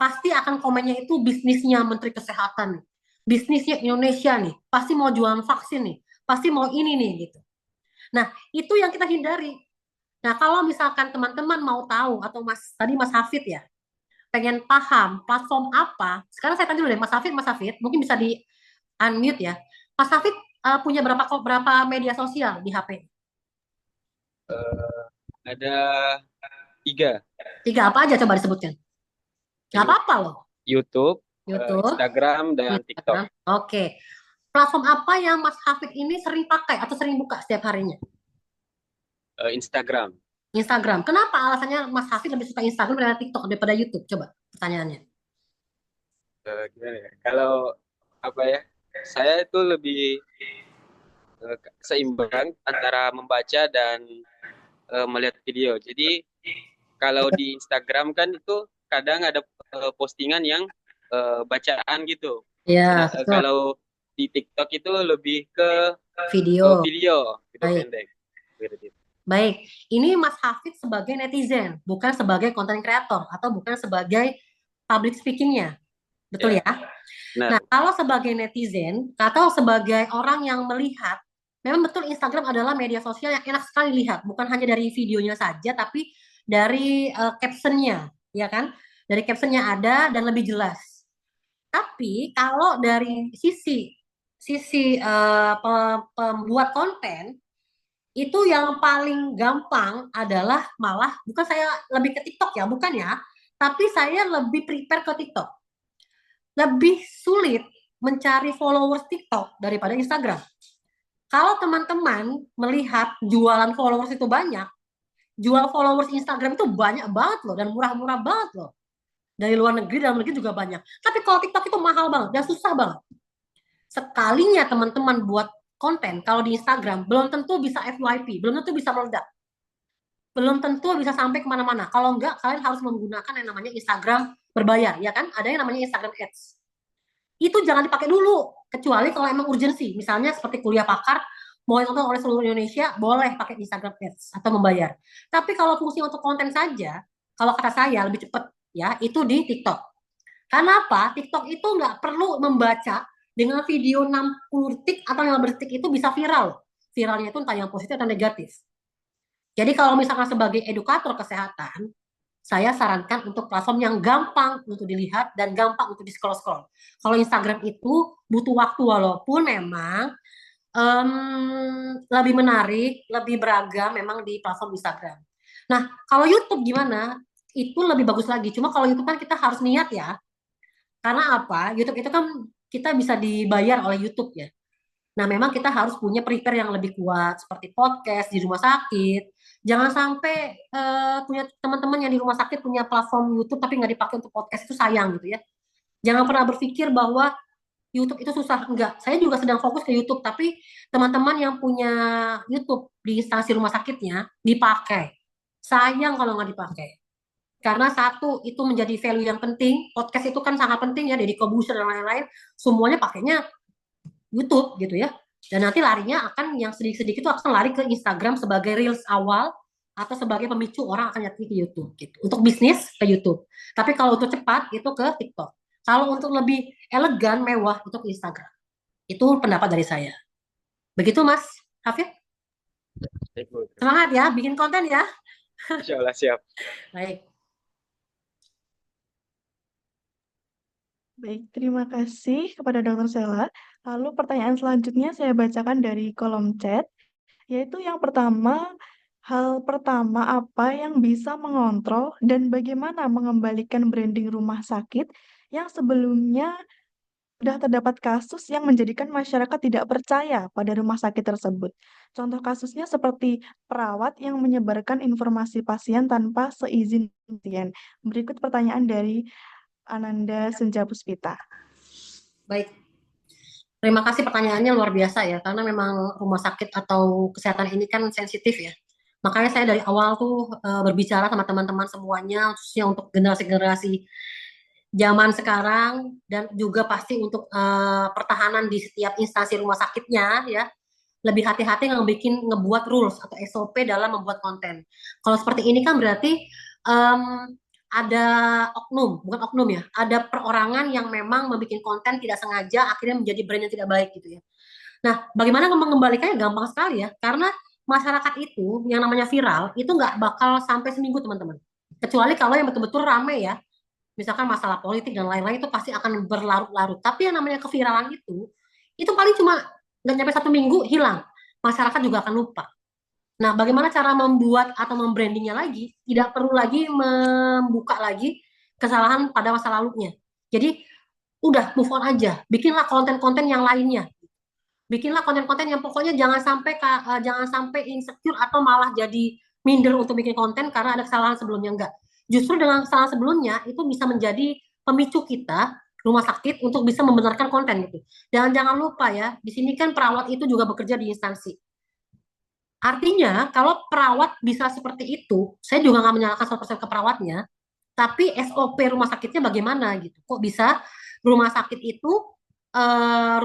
pasti akan komennya itu bisnisnya Menteri Kesehatan nih, bisnisnya Indonesia nih, pasti mau jualan vaksin nih, pasti mau ini nih gitu. Nah, itu yang kita hindari. Nah, kalau misalkan teman-teman mau tahu atau tadi Mas Hafid ya, pengen paham platform apa, sekarang saya tanya dulu deh Mas Hafid, mungkin bisa di unmute ya. Mas Hafid punya berapa media sosial di HP? Ada 3. 3 apa aja coba disebutkan? Nggak apa-apa loh. YouTube, YouTube, Instagram, dan TikTok. Oke. Platform apa yang Mas Hafid ini sering pakai atau sering buka setiap harinya? Instagram. Instagram. Kenapa alasannya Mas Hafid lebih suka Instagram daripada TikTok daripada YouTube? Coba pertanyaannya. Gimana ya? Kalau apa ya? Saya itu lebih seimbang antara membaca dan melihat video. Jadi kalau di Instagram kan itu kadang ada postingan yang bacaan gitu. Ya, Nah, kalau di TikTok itu lebih ke video. video Baik. pendek. Gitu. Baik, ini Mas Hafid sebagai netizen, bukan sebagai content creator atau bukan sebagai public speakingnya, betul ya? Nah, kalau sebagai netizen atau sebagai orang yang melihat, memang betul Instagram adalah media sosial yang enak sekali lihat, bukan hanya dari videonya saja, tapi dari captionnya, ya kan? Dari captionnya ada dan lebih jelas. Tapi kalau dari sisi pembuat konten, itu yang paling gampang adalah malah bukan saya lebih ke TikTok ya, bukan ya, tapi saya lebih prepare ke TikTok. Lebih sulit mencari followers TikTok daripada Instagram. Kalau teman-teman melihat jualan followers itu banyak, jual followers Instagram itu banyak banget loh dan murah-murah banget loh. Dari luar negeri, dalam negeri juga banyak. Tapi kalau TikTok itu mahal banget dan susah banget. Sekalinya teman-teman buat konten, kalau di Instagram, belum tentu bisa FYP, belum tentu bisa meledak. Belum tentu bisa sampai kemana-mana. Kalau enggak, kalian harus menggunakan yang namanya Instagram berbayar, ya kan? Ada yang namanya Instagram Ads. Itu jangan dipakai dulu, kecuali kalau emang urgensi. Misalnya seperti kuliah pakar, mau ditonton oleh seluruh Indonesia, boleh pakai Instagram Ads atau membayar. Tapi kalau fungsi untuk konten saja, kalau kata saya lebih cepat, ya, itu di TikTok. Karena apa? TikTok itu nggak perlu membaca dengan video 60 detik atau 15 detik itu bisa viral. Viralnya itu entah yang positif atau negatif. Jadi kalau misalkan sebagai edukator kesehatan, saya sarankan untuk platform yang gampang untuk dilihat dan gampang untuk di-scroll-scroll. Kalau Instagram itu butuh waktu walaupun memang lebih menarik, lebih beragam memang di platform Instagram. Nah, kalau YouTube gimana? Itu lebih bagus lagi. Cuma kalau YouTube kan kita harus niat ya. Karena apa? YouTube itu kan kita bisa dibayar oleh YouTube ya. Nah, memang kita harus punya prepare yang lebih kuat seperti podcast di rumah sakit. Jangan sampai punya teman-teman yang di rumah sakit punya platform YouTube tapi nggak dipakai untuk podcast, itu sayang gitu ya. Jangan pernah berpikir bahwa YouTube itu susah. Enggak, saya juga sedang fokus ke YouTube, tapi teman-teman yang punya YouTube di instansi rumah sakitnya dipakai. Sayang kalau nggak dipakai. Karena satu, itu menjadi value yang penting. Podcast itu kan sangat penting ya, Deddy Corbuzier dan lain-lain. Semuanya pakainya YouTube gitu ya. Dan nanti larinya akan yang sedikit-sedikit itu akan lari ke Instagram sebagai reels awal atau sebagai pemicu orang akan nyari ke YouTube gitu. Untuk bisnis ke YouTube. Tapi kalau untuk cepat itu ke TikTok. Kalau untuk lebih elegan, mewah itu ke Instagram. Itu pendapat dari saya. Begitu Mas Hafid? Semangat ya, bikin konten ya. Insya Allah siap. Baik. Baik, terima kasih kepada Dr. Sela. Lalu pertanyaan selanjutnya saya bacakan dari kolom chat, yaitu yang pertama, hal pertama apa yang bisa mengontrol dan bagaimana mengembalikan branding rumah sakit yang sebelumnya sudah terdapat kasus yang menjadikan masyarakat tidak percaya pada rumah sakit tersebut. Contoh kasusnya seperti perawat yang menyebarkan informasi pasien tanpa seizin pasien. Berikut pertanyaan dari Ananda Senja Puspita. Baik. Terima kasih pertanyaannya luar biasa ya, karena memang rumah sakit atau kesehatan ini kan sensitif ya. Makanya saya dari awal tuh berbicara sama teman-teman semuanya, khususnya untuk generasi-generasi zaman sekarang dan juga pasti untuk pertahanan di setiap instansi rumah sakitnya ya. Lebih hati-hati ngebuat rules atau SOP dalam membuat konten. Kalau seperti ini kan berarti ada bukan oknum ya, ada perorangan yang memang membuat konten tidak sengaja akhirnya menjadi brand yang tidak baik gitu ya. Nah, bagaimana mengembalikannya? Gampang sekali ya, karena masyarakat itu yang namanya viral itu nggak bakal sampai seminggu teman-teman. Kecuali kalau yang betul-betul rame ya, misalkan masalah politik dan lain-lain itu pasti akan berlarut-larut. Tapi yang namanya keviralan itu paling cuma nggak nyampe 1 minggu hilang. Masyarakat juga akan lupa. Nah, bagaimana cara membuat atau membrandingnya lagi? Tidak perlu lagi membuka lagi kesalahan pada masa lalunya. Jadi udah move on aja. Bikinlah konten-konten yang lainnya. Bikinlah konten-konten yang pokoknya jangan sampai insecure atau malah jadi minder untuk bikin konten karena ada kesalahan sebelumnya, enggak. Justru dengan kesalahan sebelumnya itu bisa menjadi pemicu kita rumah sakit untuk bisa membenarkan konten gitu. Dan jangan lupa ya, di sini kan perawat itu juga bekerja di instansi. Artinya kalau perawat bisa seperti itu, saya juga nggak menyalahkan 100% ke perawatnya, tapi SOP rumah sakitnya bagaimana gitu. Kok bisa rumah sakit itu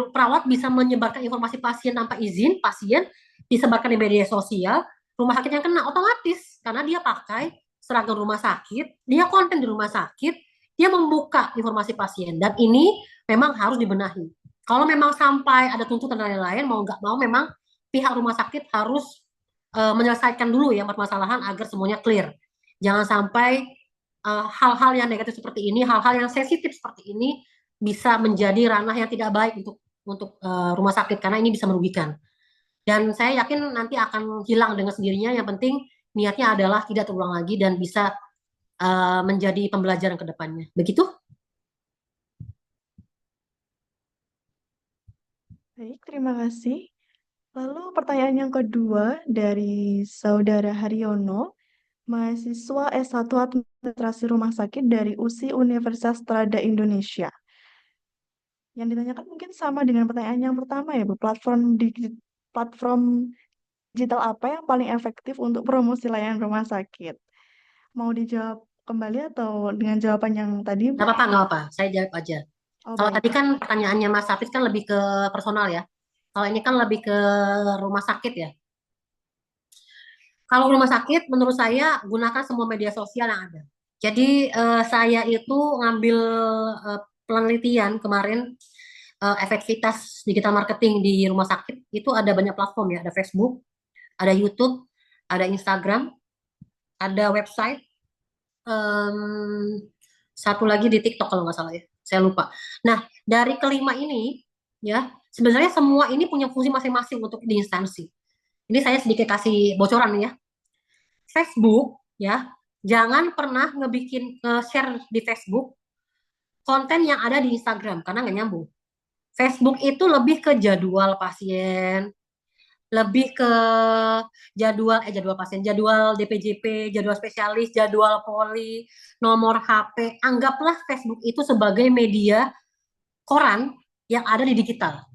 perawat bisa menyebarkan informasi pasien tanpa izin, pasien disebarkan di media sosial, rumah sakit yang kena otomatis karena dia pakai seragam rumah sakit, dia konten di rumah sakit, dia membuka informasi pasien dan ini memang harus dibenahi. Kalau memang sampai ada tuntutan dan lain-lain, mau nggak mau memang pihak rumah sakit harus menyelesaikan dulu ya permasalahan agar semuanya clear. Jangan sampai hal-hal yang negatif seperti ini, hal-hal yang sensitif seperti ini bisa menjadi ranah yang tidak baik untuk rumah sakit karena ini bisa merugikan. Dan saya yakin nanti akan hilang dengan sendirinya. Yang penting niatnya adalah tidak terulang lagi dan bisa menjadi pembelajaran ke depannya. Begitu? Baik, terima kasih. Lalu pertanyaan yang kedua dari Saudara Haryono, mahasiswa S1 Administrasi Rumah Sakit dari USI Universitas Trada Indonesia. Yang ditanyakan mungkin sama dengan pertanyaan yang pertama ya, Bu. Platform digital apa yang paling efektif untuk promosi layanan rumah sakit? Mau dijawab kembali atau dengan jawaban yang tadi, Bu? Nggak apa-apa. Saya jawab aja. Oh, Kalau baik. tadi kan pertanyaannya Mas Hafiz kan lebih ke personal ya. Kalau ini kan lebih ke rumah sakit ya. Kalau rumah sakit, menurut saya gunakan semua media sosial yang ada. Jadi saya itu ngambil penelitian kemarin efektivitas digital marketing di rumah sakit itu ada banyak platform ya, ada Facebook, ada YouTube, ada Instagram, ada website, satu lagi di TikTok kalau nggak salah ya, saya lupa. Nah, dari kelima ini ya sebenarnya semua ini punya fungsi masing-masing untuk di instansi. Ini saya sedikit kasih bocoran nih ya. Facebook ya, jangan pernah share di Facebook konten yang ada di Instagram karena nggak nyambung. Facebook itu lebih ke jadwal pasien, lebih ke jadwal pasien, jadwal DPJP, jadwal spesialis, jadwal poli, nomor HP. Anggaplah Facebook itu sebagai media koran yang ada di digital.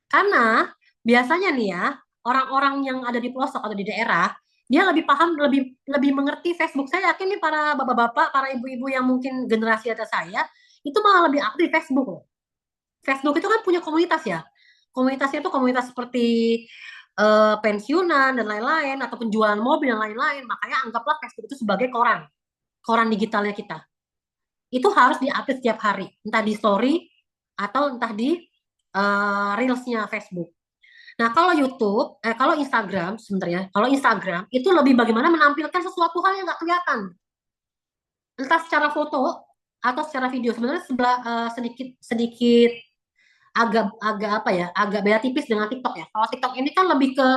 Karena biasanya nih ya, orang-orang yang ada di pelosok atau di daerah, dia lebih paham, lebih mengerti Facebook. Saya yakin nih para bapak-bapak, para ibu-ibu yang mungkin generasi atas saya, itu malah lebih aktif di Facebook loh. Facebook itu kan punya komunitas ya. Komunitasnya itu komunitas seperti pensiunan dan lain-lain, atau penjualan mobil dan lain-lain. Makanya anggaplah Facebook itu sebagai koran digitalnya kita. Itu harus diupdate setiap hari, entah di story atau entah di reelsnya Facebook. Nah, kalau YouTube, kalau Instagram sebenarnya, kalau Instagram itu lebih bagaimana menampilkan sesuatu hal yang nggak kelihatan. Entah secara foto atau secara video. Sebenarnya sedikit agak beda tipis dengan TikTok ya. Kalau TikTok ini kan lebih ke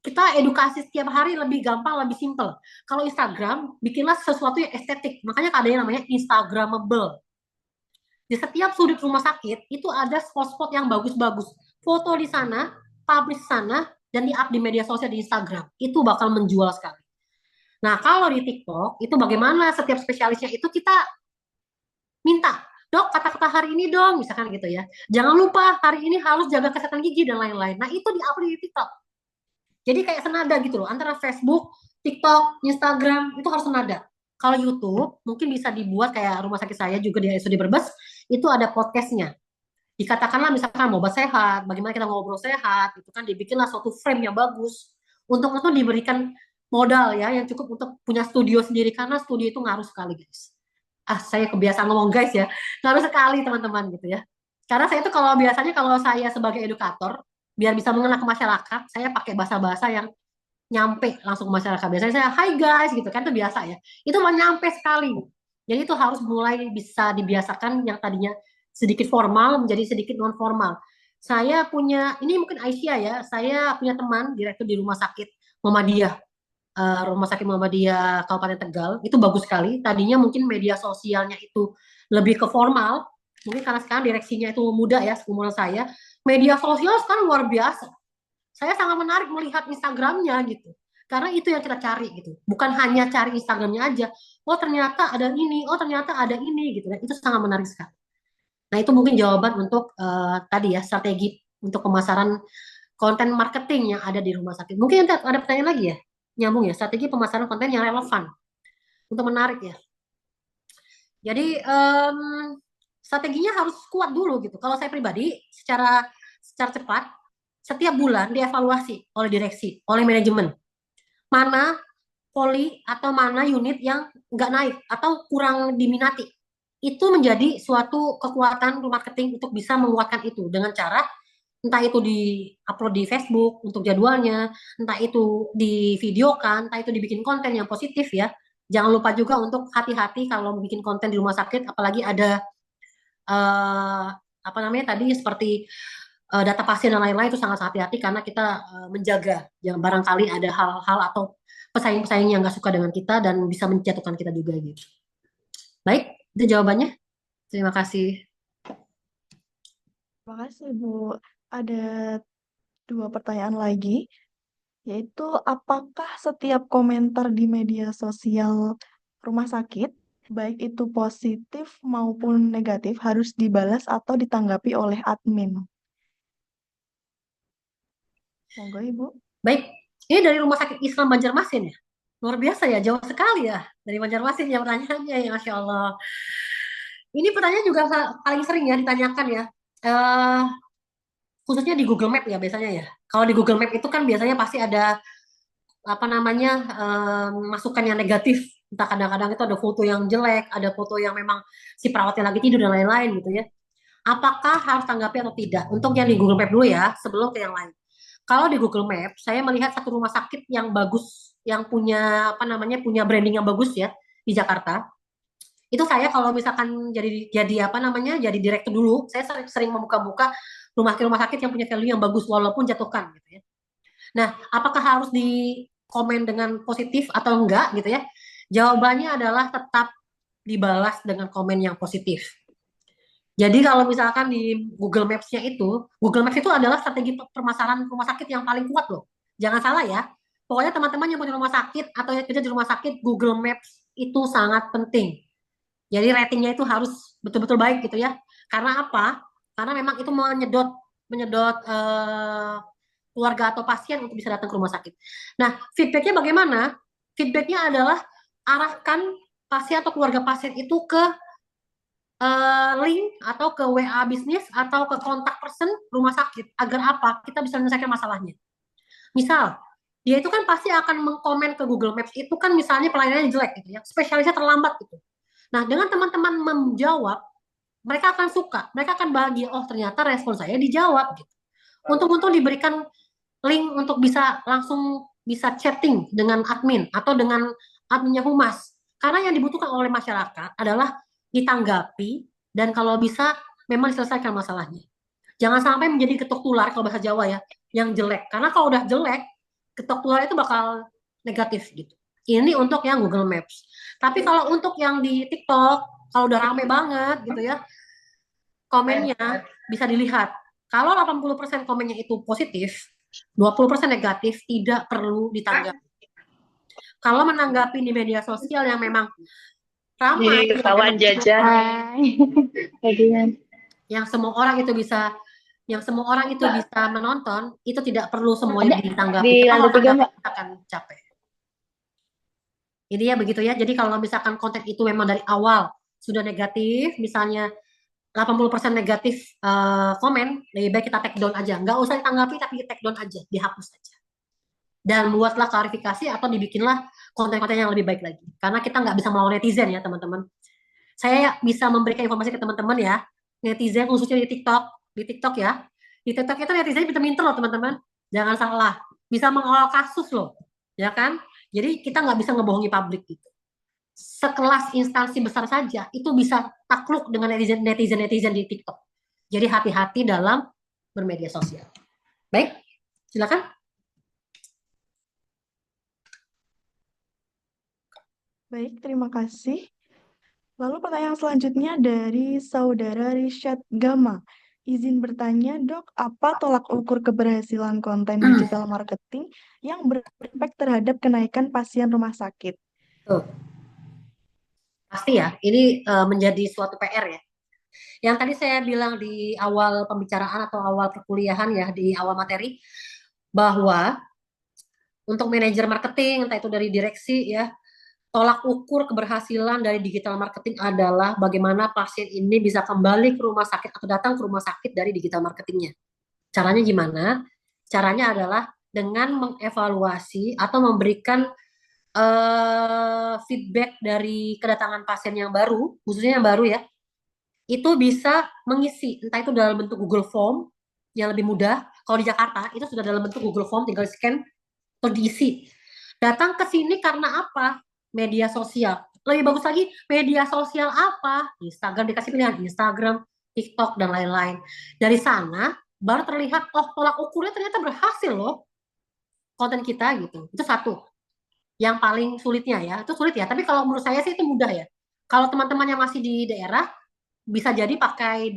kita edukasi setiap hari lebih gampang, lebih simple. Kalau Instagram, bikinlah sesuatu yang estetik. Makanya ada yang namanya Instagramable. Di setiap sudut rumah sakit itu ada spot-spot yang bagus-bagus. Foto di sana, publish sana, dan di-up di media sosial di Instagram. Itu bakal menjual sekali. Nah, kalau di TikTok, itu bagaimana setiap spesialisnya itu kita minta, dok kata-kata hari ini dong, misalkan gitu ya. Jangan lupa hari ini harus jaga kesehatan gigi dan lain-lain. Nah, itu di-up di TikTok. Jadi kayak senada gitu loh, antara Facebook, TikTok, Instagram, itu harus senada. Kalau YouTube, mungkin bisa dibuat kayak rumah sakit saya juga di RSUD Brebes, itu ada podcastnya. Dikatakanlah misalkan mau obat sehat, bagaimana kita ngobrol sehat, itu kan dibikinlah suatu frame yang bagus. Untuk itu diberikan modal ya, yang cukup untuk punya studio sendiri, karena studio itu ngaruh sekali guys. saya kebiasaan ngomong guys ya, baru sekali teman-teman gitu ya. Karena saya itu biasanya kalau saya sebagai edukator, biar bisa mengena ke masyarakat, saya pakai bahasa-bahasa yang nyampe langsung ke masyarakat. Biasanya saya, hai guys, gitu kan, itu biasa ya. Itu mau nyampe sekali. Jadi itu harus mulai bisa dibiasakan yang tadinya sedikit formal menjadi sedikit non formal. Saya punya, ini mungkin Aisyah ya, saya punya teman direktur di rumah sakit Muhammadiyah, Rumah Sakit Muhammadiyah Kabupaten Tegal, itu bagus sekali. Tadinya mungkin media sosialnya itu lebih ke formal, mungkin karena sekarang direksinya itu muda ya, seumuran saya. Media sosial sekarang luar biasa. Saya sangat menarik melihat Instagramnya gitu. Karena itu yang kita cari gitu. Bukan hanya cari Instagramnya aja. Oh ternyata ada ini, oh ternyata ada ini gitu. Dan itu sangat menarik sekali. Nah itu mungkin jawaban untuk tadi ya, strategi untuk pemasaran konten marketing yang ada di rumah sakit. Mungkin ada pertanyaan lagi ya? Nyambung ya, strategi pemasaran konten yang relevan untuk menarik ya. Jadi strateginya harus kuat dulu gitu. Kalau saya pribadi secara cepat setiap bulan dievaluasi oleh direksi, oleh manajemen. Mana poli atau mana unit yang nggak naik atau kurang diminati. Itu menjadi suatu kekuatan marketing untuk bisa menguatkan itu dengan cara entah itu di-upload di Facebook untuk jadwalnya, entah itu divideokan, entah itu dibikin konten yang positif ya. Jangan lupa juga untuk hati-hati kalau bikin konten di rumah sakit, apalagi ada apa namanya tadi seperti data pasien dan lain-lain, itu sangat hati-hati karena kita menjaga yang barangkali ada hal-hal atau pesaing-pesaing yang nggak suka dengan kita dan bisa menjatuhkan kita juga gitu. Baik, itu jawabannya. Terima kasih. Terima kasih, Bu. Ada 2 pertanyaan lagi, yaitu apakah setiap komentar di media sosial rumah sakit, baik itu positif maupun negatif, harus dibalas atau ditanggapi oleh admin? Monggo, Ibu. Baik, ini dari Rumah Sakit Islam Banjarmasin ya. Luar biasa ya, jauh sekali ya dari Banjarmasin ya pertanyaannya ya, Masya Allah. Ini pertanyaan juga paling sering ya ditanyakan ya. Khususnya di Google Map ya biasanya ya. Kalau di Google Map itu kan biasanya pasti ada apa namanya masukan yang negatif. Entah kadang-kadang itu ada foto yang jelek, ada foto yang memang si perawatnya lagi tidur dan lain-lain gitu ya. Apakah harus tanggapi atau tidak? Untuk yang di Google Map dulu ya, sebelum ke yang lain. Kalau di Google Map, saya melihat satu rumah sakit yang bagus, yang punya apa namanya, punya branding yang bagus ya di Jakarta. Itu saya kalau misalkan jadi apa namanya, jadi direktur dulu, saya sering membuka-buka rumah sakit yang punya value yang bagus walaupun jatuhkan gitu ya. Nah, apakah harus di komen dengan positif atau enggak gitu ya? Jawabannya adalah tetap dibalas dengan komen yang positif. Jadi kalau misalkan di Google Maps-nya itu, Google Maps itu adalah strategi permasalahan rumah sakit yang paling kuat loh. Jangan salah ya. Pokoknya teman-teman yang punya rumah sakit atau yang kerja di rumah sakit, Google Maps itu sangat penting. Jadi ratingnya itu harus betul-betul baik gitu ya. Karena apa? Karena memang itu menyedot keluarga atau pasien untuk bisa datang ke rumah sakit. Nah, feedbacknya bagaimana? Feedbacknya adalah arahkan pasien atau keluarga pasien itu ke link atau ke WA bisnis atau ke kontak person rumah sakit. Agar apa? Kita bisa menyelesaikan masalahnya. Misal, dia itu kan pasti akan mengkomen ke Google Maps itu kan misalnya pelayanannya jelek gitu ya, spesialisnya terlambat gitu. Nah, dengan teman-teman menjawab, mereka akan suka, mereka akan bahagia. Oh, ternyata respon saya dijawab gitu. Untung-untung diberikan link untuk bisa langsung bisa chatting dengan admin atau dengan adminnya humas. Karena yang dibutuhkan oleh masyarakat adalah ditanggapi dan kalau bisa memang diselesaikan masalahnya. Jangan sampai menjadi ketok tular kalau bahasa Jawa ya, yang jelek. Karena kalau udah jelek, ketok tular itu bakal negatif gitu. Ini untuk yang Google Maps. Tapi kalau untuk yang di TikTok, kalau udah rame banget gitu ya, komennya bisa dilihat. Kalau 80% komennya itu positif, 20% negatif, tidak perlu ditanggapi. Kalau menanggapi di media sosial yang memang ramai, Jadi kawan jajan. yang semua orang itu bisa menonton, itu tidak perlu semuanya ditanggapi. Di Kalau lantai 3, tanggapi Mbak. kita akan capek. Jadi ya begitu ya. Jadi kalau misalkan konten itu memang dari awal sudah negatif, misalnya 80% negatif komen, lebih baik kita take down aja. Nggak usah ditanggapi, tapi take down aja, dihapus aja. Dan buatlah klarifikasi atau dibikinlah konten-konten yang lebih baik lagi. Karena kita nggak bisa melawan netizen ya teman-teman. Saya bisa memberikan informasi ke teman-teman ya, netizen khususnya di TikTok ya. Di TikTok itu netizen pinter-pinter loh teman-teman. Jangan salah, bisa mengolah kasus loh, ya kan? Jadi kita nggak bisa ngebohongi publik gitu. Sekelas instansi besar saja itu bisa takluk dengan netizen di TikTok. Jadi hati-hati dalam bermedia sosial. Baik, silakan. Baik, terima kasih. Lalu pertanyaan selanjutnya dari Saudara Rishad Gama. Izin bertanya, Dok, apa tolak ukur keberhasilan konten digital marketing yang berimpact terhadap kenaikan pasien rumah sakit? Tuh, pasti ya, ini menjadi suatu PR ya. Yang tadi saya bilang di awal pembicaraan atau awal perkuliahan ya, di awal materi, bahwa untuk manajer marketing, entah itu dari direksi ya, tolak ukur keberhasilan dari digital marketing adalah bagaimana pasien ini bisa kembali ke rumah sakit atau datang ke rumah sakit dari digital marketingnya. Caranya gimana? Caranya adalah dengan mengevaluasi atau memberikan feedback dari kedatangan pasien yang baru, khususnya yang baru ya, itu bisa mengisi, entah itu dalam bentuk Google Form yang lebih mudah. Kalau di Jakarta itu sudah dalam bentuk Google Form, tinggal scan atau diisi. Datang ke sini karena apa? Media sosial. Lebih bagus lagi, media sosial apa? Instagram, dikasih pilihan Instagram, TikTok, dan lain-lain. Dari sana baru terlihat, oh tolak ukurnya ternyata berhasil loh konten kita gitu. Itu satu. Yang paling sulitnya ya, itu sulit ya. Tapi kalau menurut saya sih itu mudah ya. Kalau teman-teman yang masih di daerah, bisa jadi pakai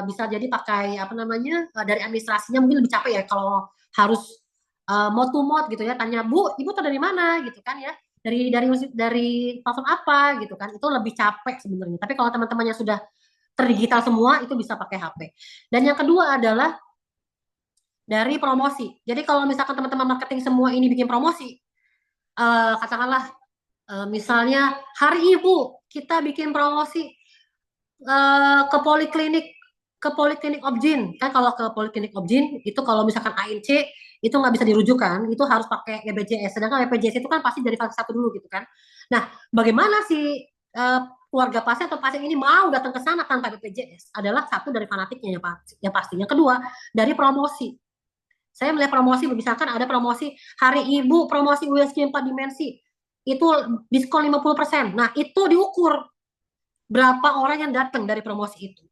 bisa jadi pakai apa namanya, dari administrasinya mungkin lebih capek ya kalau harus mouth to mouth gitu ya, tanya Bu, Ibu tuh dari mana gitu kan ya, dari platform apa gitu kan, itu lebih capek sebenarnya. Tapi kalau teman-teman yang sudah terdigital semua itu bisa pakai HP. Dan yang kedua adalah dari promosi. Jadi kalau misalkan teman-teman marketing semua ini bikin promosi, katakanlah misalnya Hari Ibu kita bikin promosi ke poliklinik Objin kan. Kalau ke poliklinik Objin itu kalau misalkan ANC itu nggak bisa dirujukan, itu harus pakai BPJS. Sedangkan BPJS itu kan pasti dari fase 1 dulu gitu kan. Nah, bagaimana si keluarga pasien atau pasien ini mau datang ke sana tanpa BPJS adalah satu dari fanatiknya yang pasti. Yang kedua dari promosi. Saya melihat promosi, misalkan ada promosi Hari Ibu, promosi USG 4 dimensi, itu diskon 50%. Nah, itu diukur berapa orang yang datang dari promosi itu.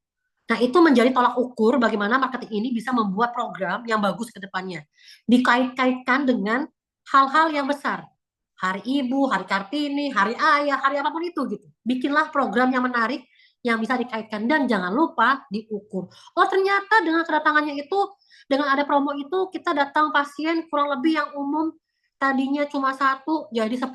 Nah, itu menjadi tolak ukur bagaimana marketing ini bisa membuat program yang bagus ke depannya. Dikait-kaitkan dengan hal-hal yang besar. Hari Ibu, Hari Kartini, Hari Ayah, hari apapun itu gitu. Bikinlah program yang menarik yang bisa dikaitkan, dan jangan lupa diukur. Oh, ternyata dengan kedatangannya itu, dengan ada promo itu, kita datang pasien kurang lebih yang umum tadinya cuma 1 jadi 10.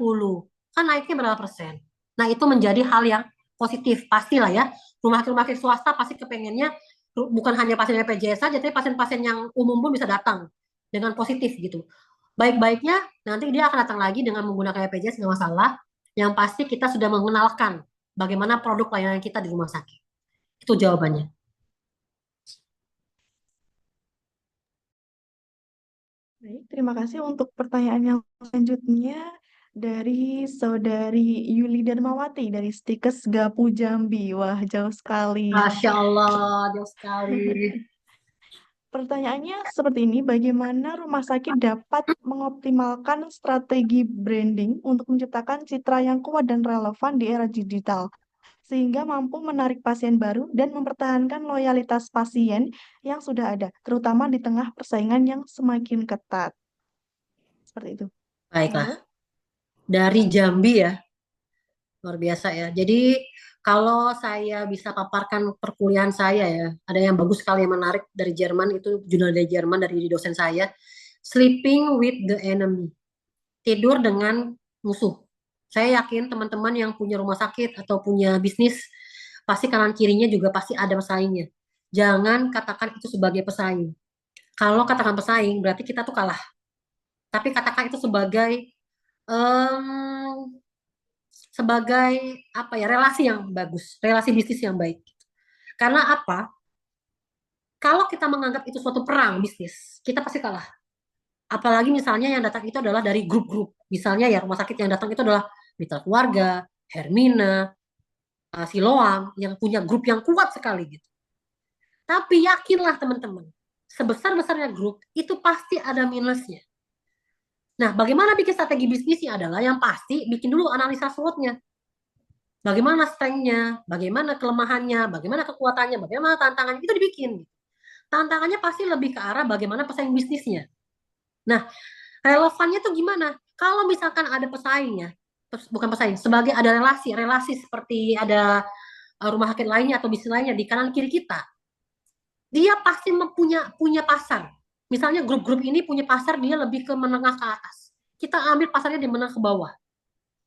Kan naiknya berapa persen? Nah, itu menjadi hal yang positif, pastilah ya. Rumah sakit swasta pasti kepengennya bukan hanya pasien BPJS saja, tapi pasien-pasien yang umum pun bisa datang dengan positif gitu. Baik-baiknya nanti dia akan datang lagi dengan menggunakan BPJS, nggak masalah. Yang pasti kita sudah mengenalkan bagaimana produk layanan kita di rumah sakit. Itu jawabannya. Baik, terima kasih untuk pertanyaan yang selanjutnya dari Saudari Yuli Darmawati dari Stikes Gapu Jambi. Wah, jauh sekali. Masya Allah, jauh sekali. Pertanyaannya seperti ini, bagaimana rumah sakit dapat mengoptimalkan strategi branding untuk menciptakan citra yang kuat dan relevan di era digital, sehingga mampu menarik pasien baru dan mempertahankan loyalitas pasien yang sudah ada, terutama di tengah persaingan yang semakin ketat. Seperti itu. Baiklah. Dari Jambi ya, luar biasa ya. Jadi kalau saya bisa paparkan perkuliahan saya ya, ada yang bagus sekali yang menarik dari Jerman, itu jurnal dari Jerman dari dosen saya, Sleeping with the Enemy, tidur dengan musuh. Saya yakin teman-teman yang punya rumah sakit atau punya bisnis, pasti kanan kirinya juga pasti ada pesaingnya. Jangan katakan itu sebagai pesaing. Kalau katakan pesaing, berarti kita tuh kalah. Tapi katakan itu sebagai apa ya, relasi yang bagus, relasi bisnis yang baik. Karena apa? Kalau kita menganggap itu suatu perang bisnis, kita pasti kalah. Apalagi misalnya yang datang itu adalah dari grup-grup. Misalnya ya rumah sakit yang datang itu adalah Mitra Keluarga, Hermina, Siloam yang punya grup yang kuat sekali gitu. Tapi yakinlah teman-teman, sebesar-besarnya grup itu pasti ada minusnya. Nah, bagaimana bikin strategi bisnisnya adalah yang pasti bikin dulu analisa SWOT-nya. Bagaimana strength-nya, bagaimana kelemahannya, bagaimana kekuatannya, bagaimana tantangannya, itu dibikin. Tantangannya pasti lebih ke arah bagaimana pesaing bisnisnya. Nah, relevannya tuh gimana? Kalau misalkan ada pesaingnya, bukan pesaing, sebagai ada relasi seperti ada rumah sakit lainnya atau bisnis lainnya di kanan kiri kita, dia pasti punya pasar. Misalnya grup-grup ini punya pasar dia lebih ke menengah ke atas. Kita ambil pasarnya di menengah ke bawah.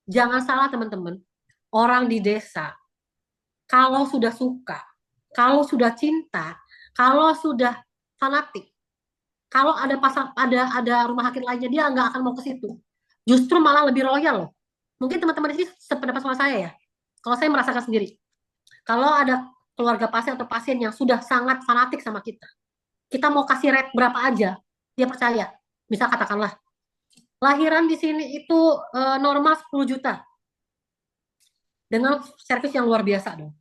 Jangan salah teman-teman, orang di desa kalau sudah suka, kalau sudah cinta, kalau sudah fanatik, kalau ada pasar ada rumah sakit lainnya dia nggak akan mau ke situ. Justru malah lebih royal loh. Mungkin teman-teman di sini sependapat sama saya ya. Kalau saya merasakan sendiri. Kalau ada keluarga pasien atau pasien yang sudah sangat fanatik sama kita mau kasih rate berapa aja, dia percaya. Misal katakanlah, lahiran di sini itu normal 10 juta. Dengan servis yang luar biasa dong.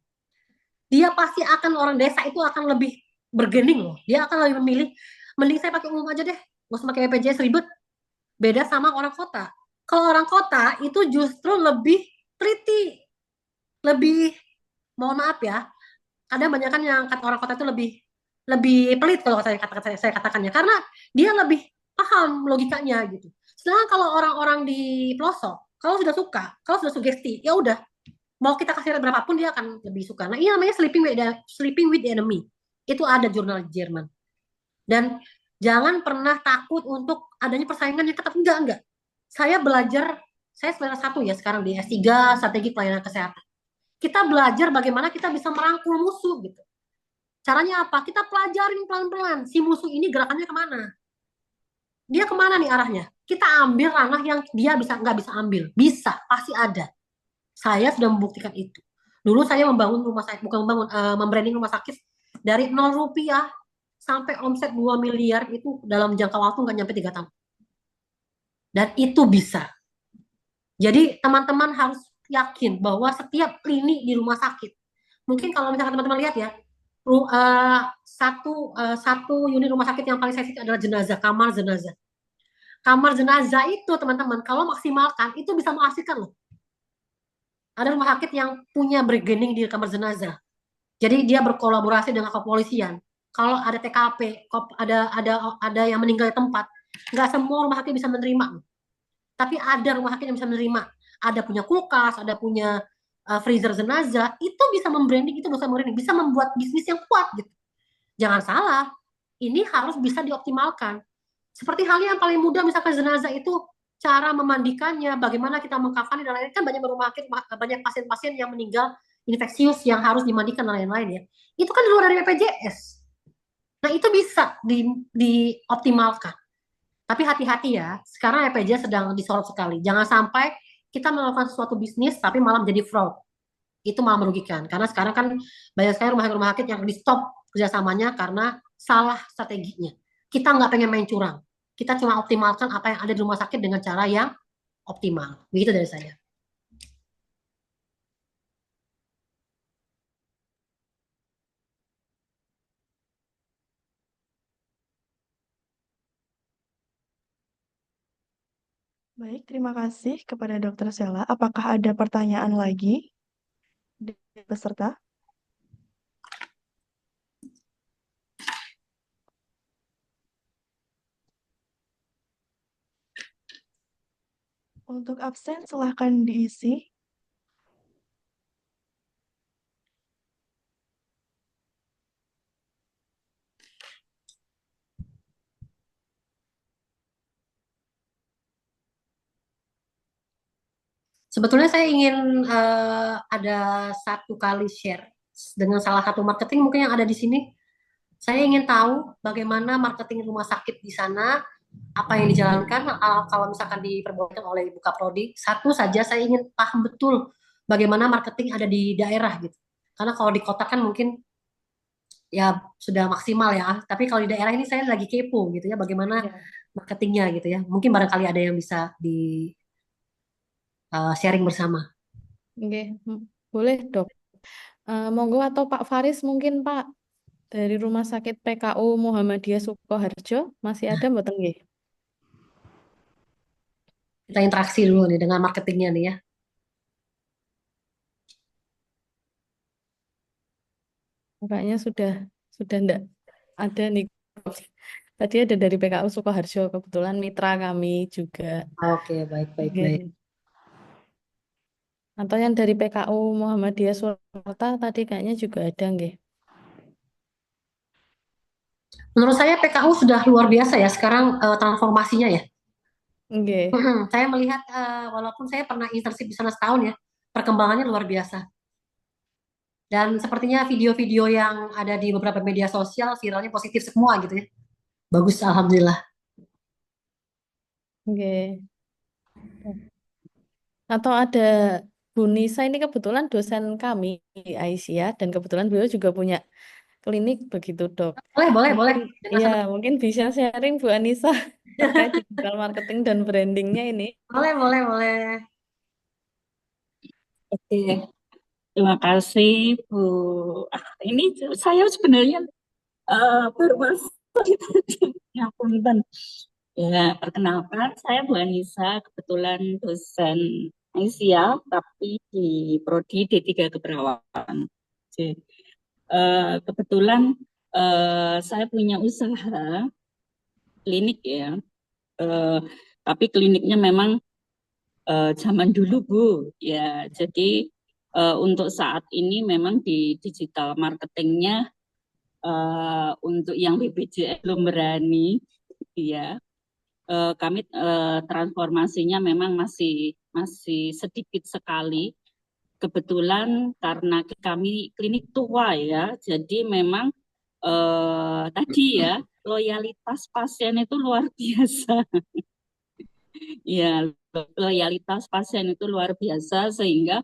Dia pasti akan, orang desa itu akan lebih bergening loh. Dia akan lebih memilih, mending saya pakai umum aja deh, nggak usah pakai BPJS ribet. Beda sama orang kota. Kalau orang kota itu justru lebih teliti, lebih, mohon maaf ya, kadang banyak kan yang kata orang kota itu lebih pelit kalau saya katakannya, karena dia lebih paham logikanya gitu. Sedangkan kalau orang-orang di pelosok, kalau sudah suka, kalau sudah sugesti, ya udah, mau kita kasih rate berapapun dia akan lebih suka. Nah, ini namanya sleeping with the enemy. Itu ada jurnal Jerman. Dan jangan pernah takut untuk adanya persaingan yang ketat. Enggak. Saya belajar, saya semester 1 ya sekarang di S3 strategi pelayanan kesehatan. Kita belajar bagaimana kita bisa merangkul musuh gitu. Caranya apa? Kita pelajarin pelan-pelan. Si musuh ini gerakannya kemana? Dia kemana nih arahnya? Kita ambil ranah yang dia nggak bisa ambil. Bisa, pasti ada. Saya sudah membuktikan itu. Dulu saya membangun rumah sakit, bukan membangun, membranding rumah sakit dari 0 rupiah sampai omset 2 miliar itu dalam jangka waktu nggak nyampe 3 tahun. Dan itu bisa. Jadi teman-teman harus yakin bahwa setiap lini di rumah sakit, mungkin kalau misalkan teman-teman lihat ya, satu unit rumah sakit yang paling sensitif adalah jenazah, kamar jenazah. Kamar jenazah itu teman-teman kalau maksimalkan itu bisa menghasilkan loh. Ada rumah sakit yang punya bargaining di kamar jenazah. Jadi dia berkolaborasi dengan kepolisian. Kalau ada TKP, ada yang meninggal di tempat, nggak semua rumah sakit bisa menerima. Tapi ada rumah sakit yang bisa menerima. Ada punya kulkas, ada punya freezer jenazah, itu bisa membranding, itu bisa membuat bisnis yang kuat gitu. Jangan salah, ini harus bisa dioptimalkan. Seperti halnya yang paling mudah, misalkan jenazah itu cara memandikannya, bagaimana kita mengkafani dan lain-lain, kan banyak rumah sakit, banyak pasien-pasien yang meninggal infeksius yang harus dimandikan dan lain-lain ya. Itu kan di luar dari BPJS. Nah itu bisa dioptimalkan. Tapi hati-hati ya, sekarang BPJS sedang disorot sekali. Jangan sampai kita melakukan suatu bisnis tapi malah menjadi fraud. Itu malah merugikan. Karena sekarang kan banyak sekali rumah sakit yang di stop kerjasamanya karena salah strateginya. Kita nggak pengen main curang. Kita cuma optimalkan apa yang ada di rumah sakit dengan cara yang optimal. Begitu dari saya. Baik, terima kasih kepada Dr. Sela. Apakah ada pertanyaan lagi dari peserta? Untuk absen, silahkan diisi. Sebetulnya saya ingin ada satu kali share dengan salah satu marketing mungkin yang ada di sini. Saya ingin tahu bagaimana marketing rumah sakit di sana, apa yang dijalankan, kalau misalkan diperbolehkan oleh Ibu Kaprodi. Satu saja saya ingin paham betul bagaimana marketing ada di daerah gitu. Karena kalau di kota kan mungkin ya sudah maksimal ya, tapi kalau di daerah ini saya lagi kepo gitu ya, bagaimana marketingnya gitu ya. Mungkin barangkali ada yang bisa di sharing bersama. Oke, boleh dok. Monggo atau Pak Faris mungkin Pak dari Rumah Sakit PKU Muhammadiyah Sukoharjo masih ada mboten nggih? Kita interaksi dulu nih dengan marketingnya nih ya. Kayaknya sudah enggak ada nih. Tadi ada dari PKU Sukoharjo, kebetulan mitra kami juga. Oke, baik. Nggih. Atau yang dari PKU Muhammadiyah Surakarta tadi kayaknya juga ada nggih. Menurut saya PKU sudah luar biasa ya sekarang transformasinya ya. Nggih. Saya melihat walaupun saya pernah internship di sana setahun ya, perkembangannya luar biasa. Dan sepertinya video-video yang ada di beberapa media sosial viralnya positif semua gitu ya. Bagus, alhamdulillah. Nggih. Atau ada Bu Nisa ini kebetulan dosen kami di Aisyah dan kebetulan beliau juga punya klinik begitu dok. Boleh. Iya, mungkin bisa sharing Bu Anissa terkait digital marketing dan brandingnya ini. Boleh. Oke, terima kasih Bu. Ini saya sebenarnya baru masuk ya punten. Ya, perkenalkan saya Bu Anissa, kebetulan dosen Aisyah, tapi di Prodi D3 Keperawatan. Jadi, kebetulan saya punya usaha klinik ya, tapi kliniknya memang zaman dulu Bu, ya. Jadi untuk saat ini memang di digital marketingnya untuk yang BPJS belum berani, ya. Kami transformasinya memang masih sedikit sekali. Kebetulan karena kami klinik tua ya, jadi memang tadi ya loyalitas pasien itu luar biasa. Ya, loyalitas pasien itu luar biasa sehingga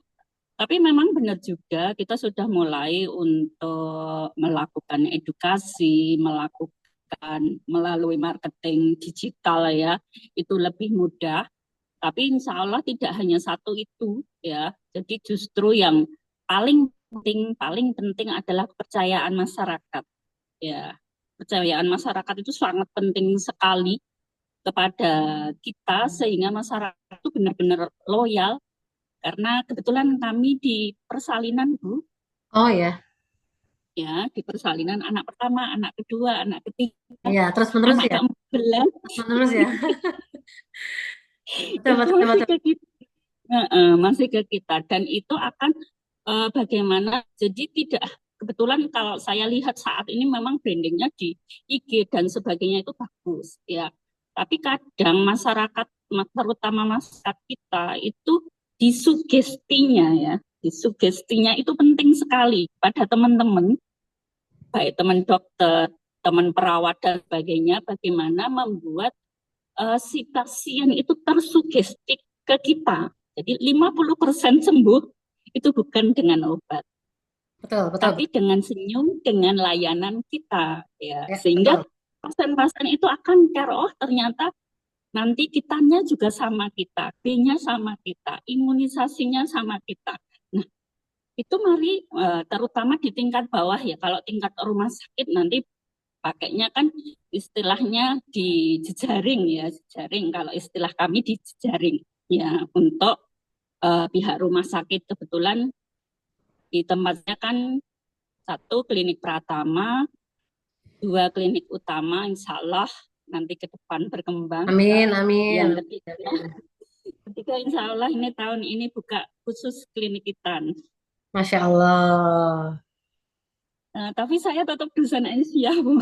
tapi memang benar juga kita sudah mulai untuk melakukan edukasi, melakukan melalui marketing digital ya, itu lebih mudah. Tapi insya Allah tidak hanya satu itu ya. Jadi justru yang paling penting adalah kepercayaan masyarakat. Ya, kepercayaan masyarakat itu sangat penting sekali kepada kita sehingga masyarakat itu benar-benar loyal. Karena kebetulan kami di persalinan Bu. Oh ya. Ya, di persalinan anak pertama, anak kedua, anak ketiga. Iya, terus menerus anak ya. ke-14. Menerus ya. Betul. Masih ke kita dan itu akan bagaimana jadi tidak kebetulan kalau saya lihat saat ini memang brandingnya di IG dan sebagainya itu bagus ya, tapi kadang masyarakat terutama masyarakat kita itu disugestinya itu penting sekali pada teman-teman, baik teman dokter, teman perawat dan sebagainya, bagaimana membuat si pasien itu tersugesti ke kita. Jadi 50% sembuh itu bukan dengan obat. Betul. Tapi dengan senyum, dengan layanan kita ya sehingga pasien-pasien itu akan care, oh ternyata nanti kitanya juga sama kita, B-nya sama kita, imunisasinya sama kita. Nah, itu mari terutama di tingkat bawah ya, kalau tingkat rumah sakit nanti pakainya kan istilahnya di jejaring ya, jejaring kalau istilah kami di jejaring ya untuk pihak rumah sakit. Kebetulan di tempatnya kan 1 klinik Pratama, 2 klinik utama, insya Allah nanti ke depan berkembang. Amin. Yang ketiga insya Allah ini tahun ini buka khusus klinik Itan. Masya Allah. Tapi saya tetap dosen Aisyah Bu.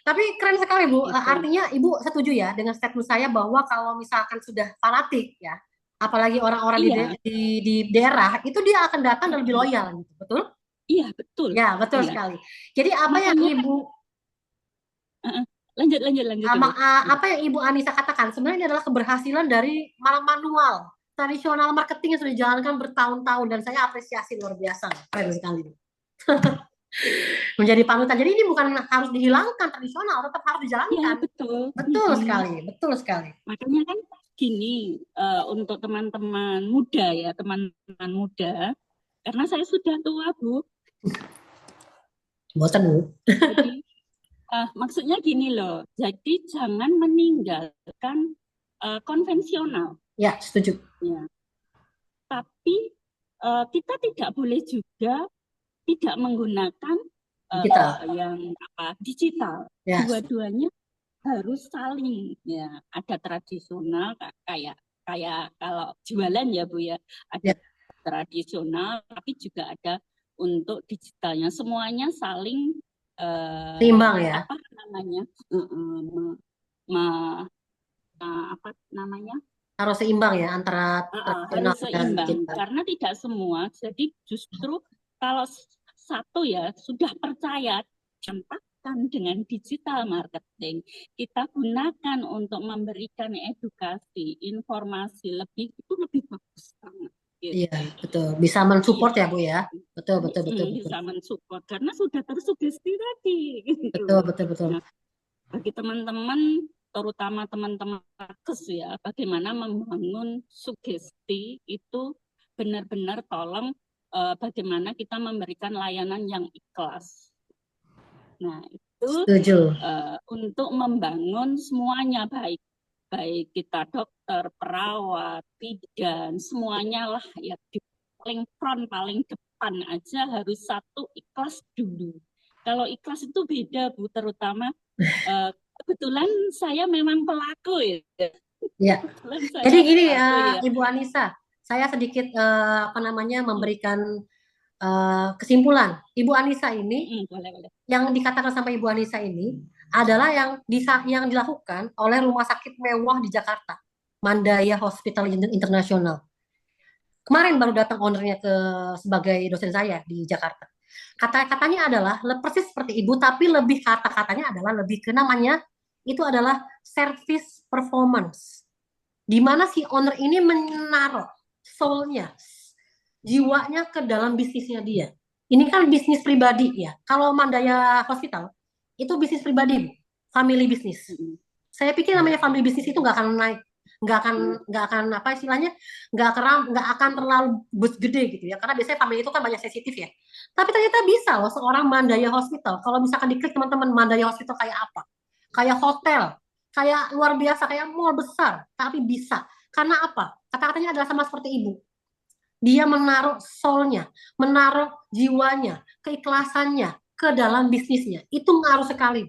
Tapi keren sekali Bu. Gitu. Artinya Ibu setuju ya dengan statement saya bahwa kalau misalkan sudah fanatik ya, apalagi orang-orang di daerah itu dia akan datang dan lebih loyal gitu. Betul? Iya, betul. Ya, betul sekali. Jadi apa yang Ibu lanjut. Apa yang Ibu Anissa katakan sebenarnya ini adalah keberhasilan dari manual tradisional marketing yang sudah dijalankan bertahun-tahun dan saya apresiasi luar biasa, keren sekali. Menjadi panutan. Jadi ini bukan harus dihilangkan tradisional, tetap harus dijalankan. Ya, betul. Betul sekali. Makanya kan gini, untuk teman-teman muda ya, teman-teman muda, karena saya sudah tua, Bu. Bosan, Bu. Jadi, maksudnya gini loh, jadi jangan meninggalkan konvensional. Ya, setuju. Ya. Tapi kita tidak boleh juga tidak menggunakan Digital. yang digital. Ya. Dua-duanya harus saling, ya. Ada tradisional kayak kalau jualan ya Bu ya, ada tradisional tapi juga ada untuk digitalnya. Semuanya saling Seimbang ya. apa namanya? Apa namanya? Harus seimbang ya antara tradisional harus dan seimbang digital. karena tidak semua. Jadi justru kalau satu ya sudah percaya, campakkan dengan digital marketing, kita gunakan untuk memberikan edukasi, informasi itu lebih bagus banget. Gitu. Iya, betul. Bisa mensupport ya, Bu ya. Betul. Bisa mensupport karena sudah tersugesti tadi. Gitu. Betul. Nah, bagi teman-teman, terutama teman-teman nakes ya, bagaimana membangun sugesti itu benar-benar tolong bagaimana kita memberikan layanan yang ikhlas. Nah, itu untuk membangun semuanya baik kita dokter, perawat, bidan, semuanya lah ya di paling front, paling depan aja harus satu ikhlas dulu. Kalau ikhlas itu beda Bu, terutama kebetulan saya memang pelaku ya. Ya. Jadi gini Ibu Anissa, saya sedikit memberikan kesimpulan. Ibu Anissa ini yang dikatakan sama Ibu Anissa ini adalah yang dilakukan oleh rumah sakit mewah di Jakarta, Mandaya Hospital International. Kemarin baru datang ownernya sebagai dosen saya di Jakarta. Kata-katanya adalah persis seperti Ibu, tapi lebih kata-katanya adalah lebih ke namanya itu adalah service performance. Di mana si owner ini menaruh soul-nya, jiwanya ke dalam bisnisnya dia. Ini kan bisnis pribadi ya. Kalau Mandaya Hospital itu bisnis pribadi, family bisnis. Saya pikir namanya family bisnis itu nggak akan naik, nggak akan apa istilahnya, nggak akan terlalu gede gitu ya. Karena biasanya family itu kan banyak sensitif ya. Tapi ternyata bisa loh seorang Mandaya Hospital. Kalau misalkan diklik teman-teman, Mandaya Hospital kayak apa? Kayak hotel, kayak luar biasa, kayak mall besar, tapi bisa. Karena apa? Kata-katanya adalah sama seperti Ibu. Dia menaruh soul-nya, menaruh jiwanya, keikhlasannya ke dalam bisnisnya. Itu ngaruh sekali.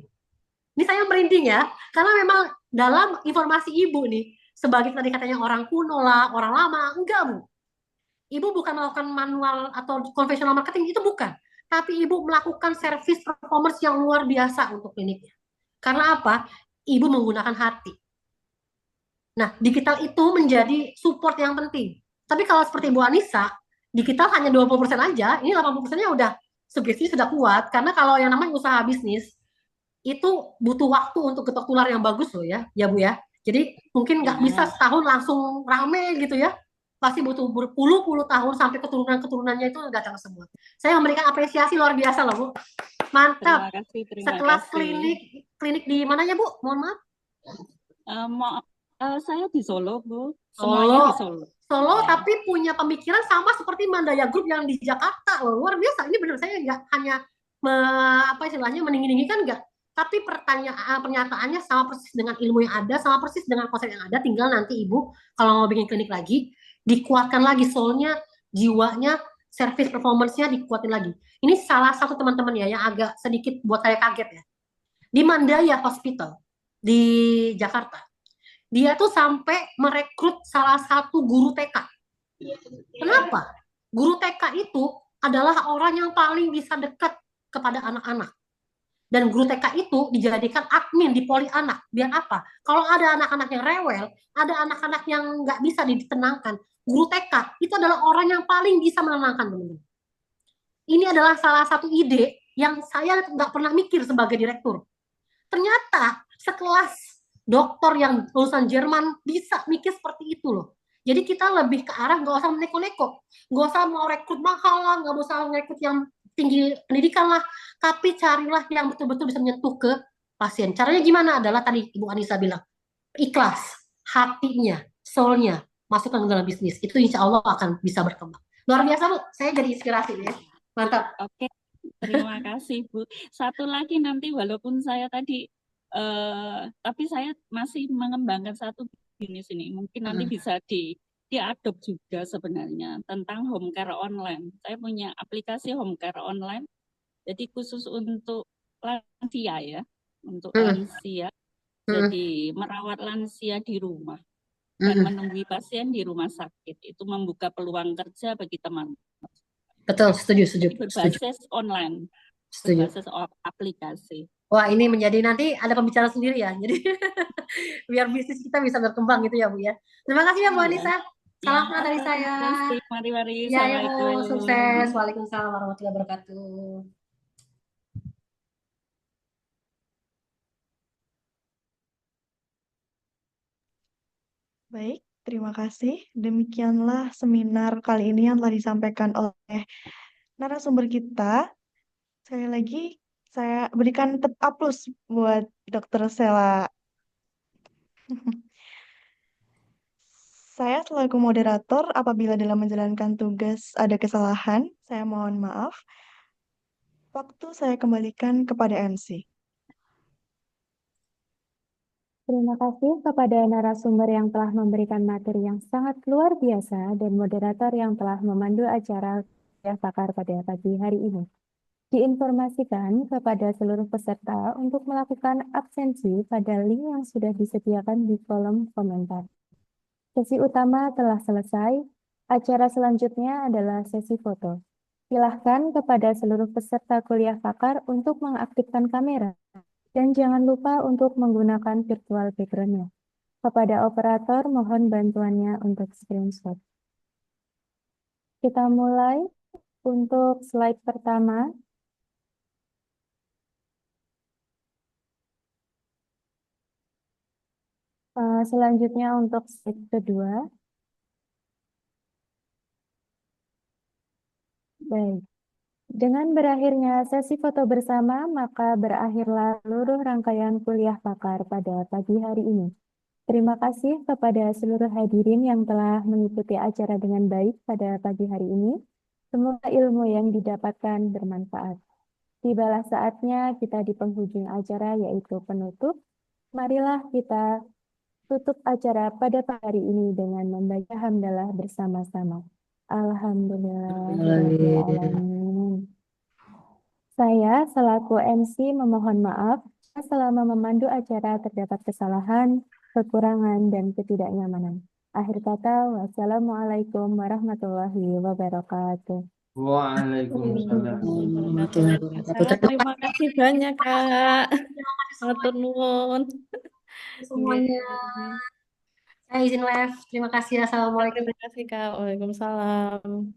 Ini saya merinding ya, karena memang dalam informasi Ibu nih, sebagai tadi katanya orang kuno lah, orang lama, enggak Bu. Ibu bukan melakukan manual atau konvensional marketing, itu bukan. Tapi Ibu melakukan service performance yang luar biasa untuk kliniknya. Karena apa? Ibu menggunakan hati. Nah, digital itu menjadi support yang penting. Tapi kalau seperti Bu Anissa, digital hanya 20% aja, ini 80%-nya udah sugesti sudah kuat. Karena kalau yang namanya usaha bisnis, itu butuh waktu untuk ketok tular yang bagus loh ya Bu ya. Jadi mungkin nggak bisa setahun langsung rame gitu ya. Pasti butuh berpuluh-puluh tahun sampai keturunan-keturunannya itu datang semua. Saya memberikan apresiasi luar biasa loh Bu. Mantap. Terima Sekelas kasih. klinik di mananya Bu? Mohon maaf. Saya di Solo Bu. Semuanya di Solo. Tapi punya pemikiran sama seperti Mandaya Group yang di Jakarta loh. Luar biasa. Ini benar, saya nggak hanya meninggi-ninggikan nggak. Tapi pernyataannya sama persis dengan ilmu yang ada, sama persis dengan konsep yang ada. Tinggal nanti Ibu kalau mau bikin klinik lagi, dikuatkan lagi soul-nya, jiwanya, service performance-nya dikuatin lagi. Ini salah satu teman-teman ya yang agak sedikit buat saya kaget ya. Di Mandaya Hospital di Jakarta, dia tuh sampai merekrut salah satu guru TK. Kenapa? Guru TK itu adalah orang yang paling bisa dekat kepada anak-anak. Dan guru TK itu dijadikan admin di poli anak. Biar apa? Kalau ada anak-anak yang rewel, ada anak-anak yang nggak bisa ditenangkan, guru TK itu adalah orang yang paling bisa menenangkan teman-teman. Ini adalah salah satu ide yang saya nggak pernah mikir sebagai direktur. Ternyata sekelas dokter yang lulusan Jerman bisa mikir seperti itu loh. Jadi kita lebih ke arah nggak usah neko-neko, nggak usah mau rekrut mahal lah, nggak usah rekrut yang tinggi pendidikan lah, tapi carilah yang betul-betul bisa menyentuh ke pasien. Caranya gimana? Adalah tadi Ibu Anissa bilang, ikhlas, hatinya, soul-nya masukkan ke dalam bisnis. Itu insya Allah akan bisa berkembang. Luar biasa Bu, saya jadi inspirasi ya. Mantap. Oke, terima kasih Bu. Satu lagi nanti walaupun saya tadi, tapi saya masih mengembangkan satu bisnis ini. Mungkin nanti bisa diadopt juga sebenarnya tentang home care online. Saya punya aplikasi home care online, jadi khusus untuk lansia ya, untuk lansia. Jadi merawat lansia di rumah dan menunggu pasien di rumah sakit. Itu membuka peluang kerja bagi teman. Betul, setuju. Berbasis online, Setuju. berbasis aplikasi. Wah, ini menjadi nanti ada pembicara sendiri ya. Jadi biar bisnis kita bisa berkembang gitu ya Bu ya. Terima kasih ya Bu Anissa. Salam kenal dari saya. Mari. Ya, Bu, Assalamualaikum. sukses. Waalaikumsalam warahmatullahi wabarakatuh. Baik, terima kasih. Demikianlah seminar kali ini yang telah disampaikan oleh narasumber kita. Sekali lagi, saya berikan aplaus buat Dr. Sela. Saya selaku moderator, apabila dalam menjalankan tugas ada kesalahan, saya mohon maaf. Waktu saya kembalikan kepada MC. Terima kasih kepada narasumber yang telah memberikan materi yang sangat luar biasa dan moderator yang telah memandu acara kuliah pakar pada pagi hari ini. Diinformasikan kepada seluruh peserta untuk melakukan absensi pada link yang sudah disediakan di kolom komentar. Sesi utama telah selesai. Acara selanjutnya adalah sesi foto. Silahkan kepada seluruh peserta kuliah pakar untuk mengaktifkan kamera. Dan jangan lupa untuk menggunakan virtual background-nya. Kepada operator, mohon bantuannya untuk screenshot. Kita mulai untuk slide pertama. Selanjutnya untuk slide kedua. Baik. Dengan berakhirnya sesi foto bersama, maka berakhirlah seluruh rangkaian kuliah pakar pada pagi hari ini. Terima kasih kepada seluruh hadirin yang telah mengikuti acara dengan baik pada pagi hari ini. Semoga ilmu yang didapatkan bermanfaat. Tibalah saatnya kita di penghujung acara yaitu penutup. Marilah kita tutup acara pada pagi hari ini dengan membaca hamdalah bersama-sama. Alhamdulillahirrahmanirrahim. Saya selaku MC memohon maaf selama memandu acara terdapat kesalahan, kekurangan, dan ketidaknyamanan. Akhir kata, wassalamualaikum warahmatullahi wabarakatuh. Waalaikumsalam. Terima kasih banyak, Kak. Matur nuwun. Semuanya. Saya izin live. Terima kasih. Assalamualaikum. Terima kasih, Kak. Waalaikumsalam.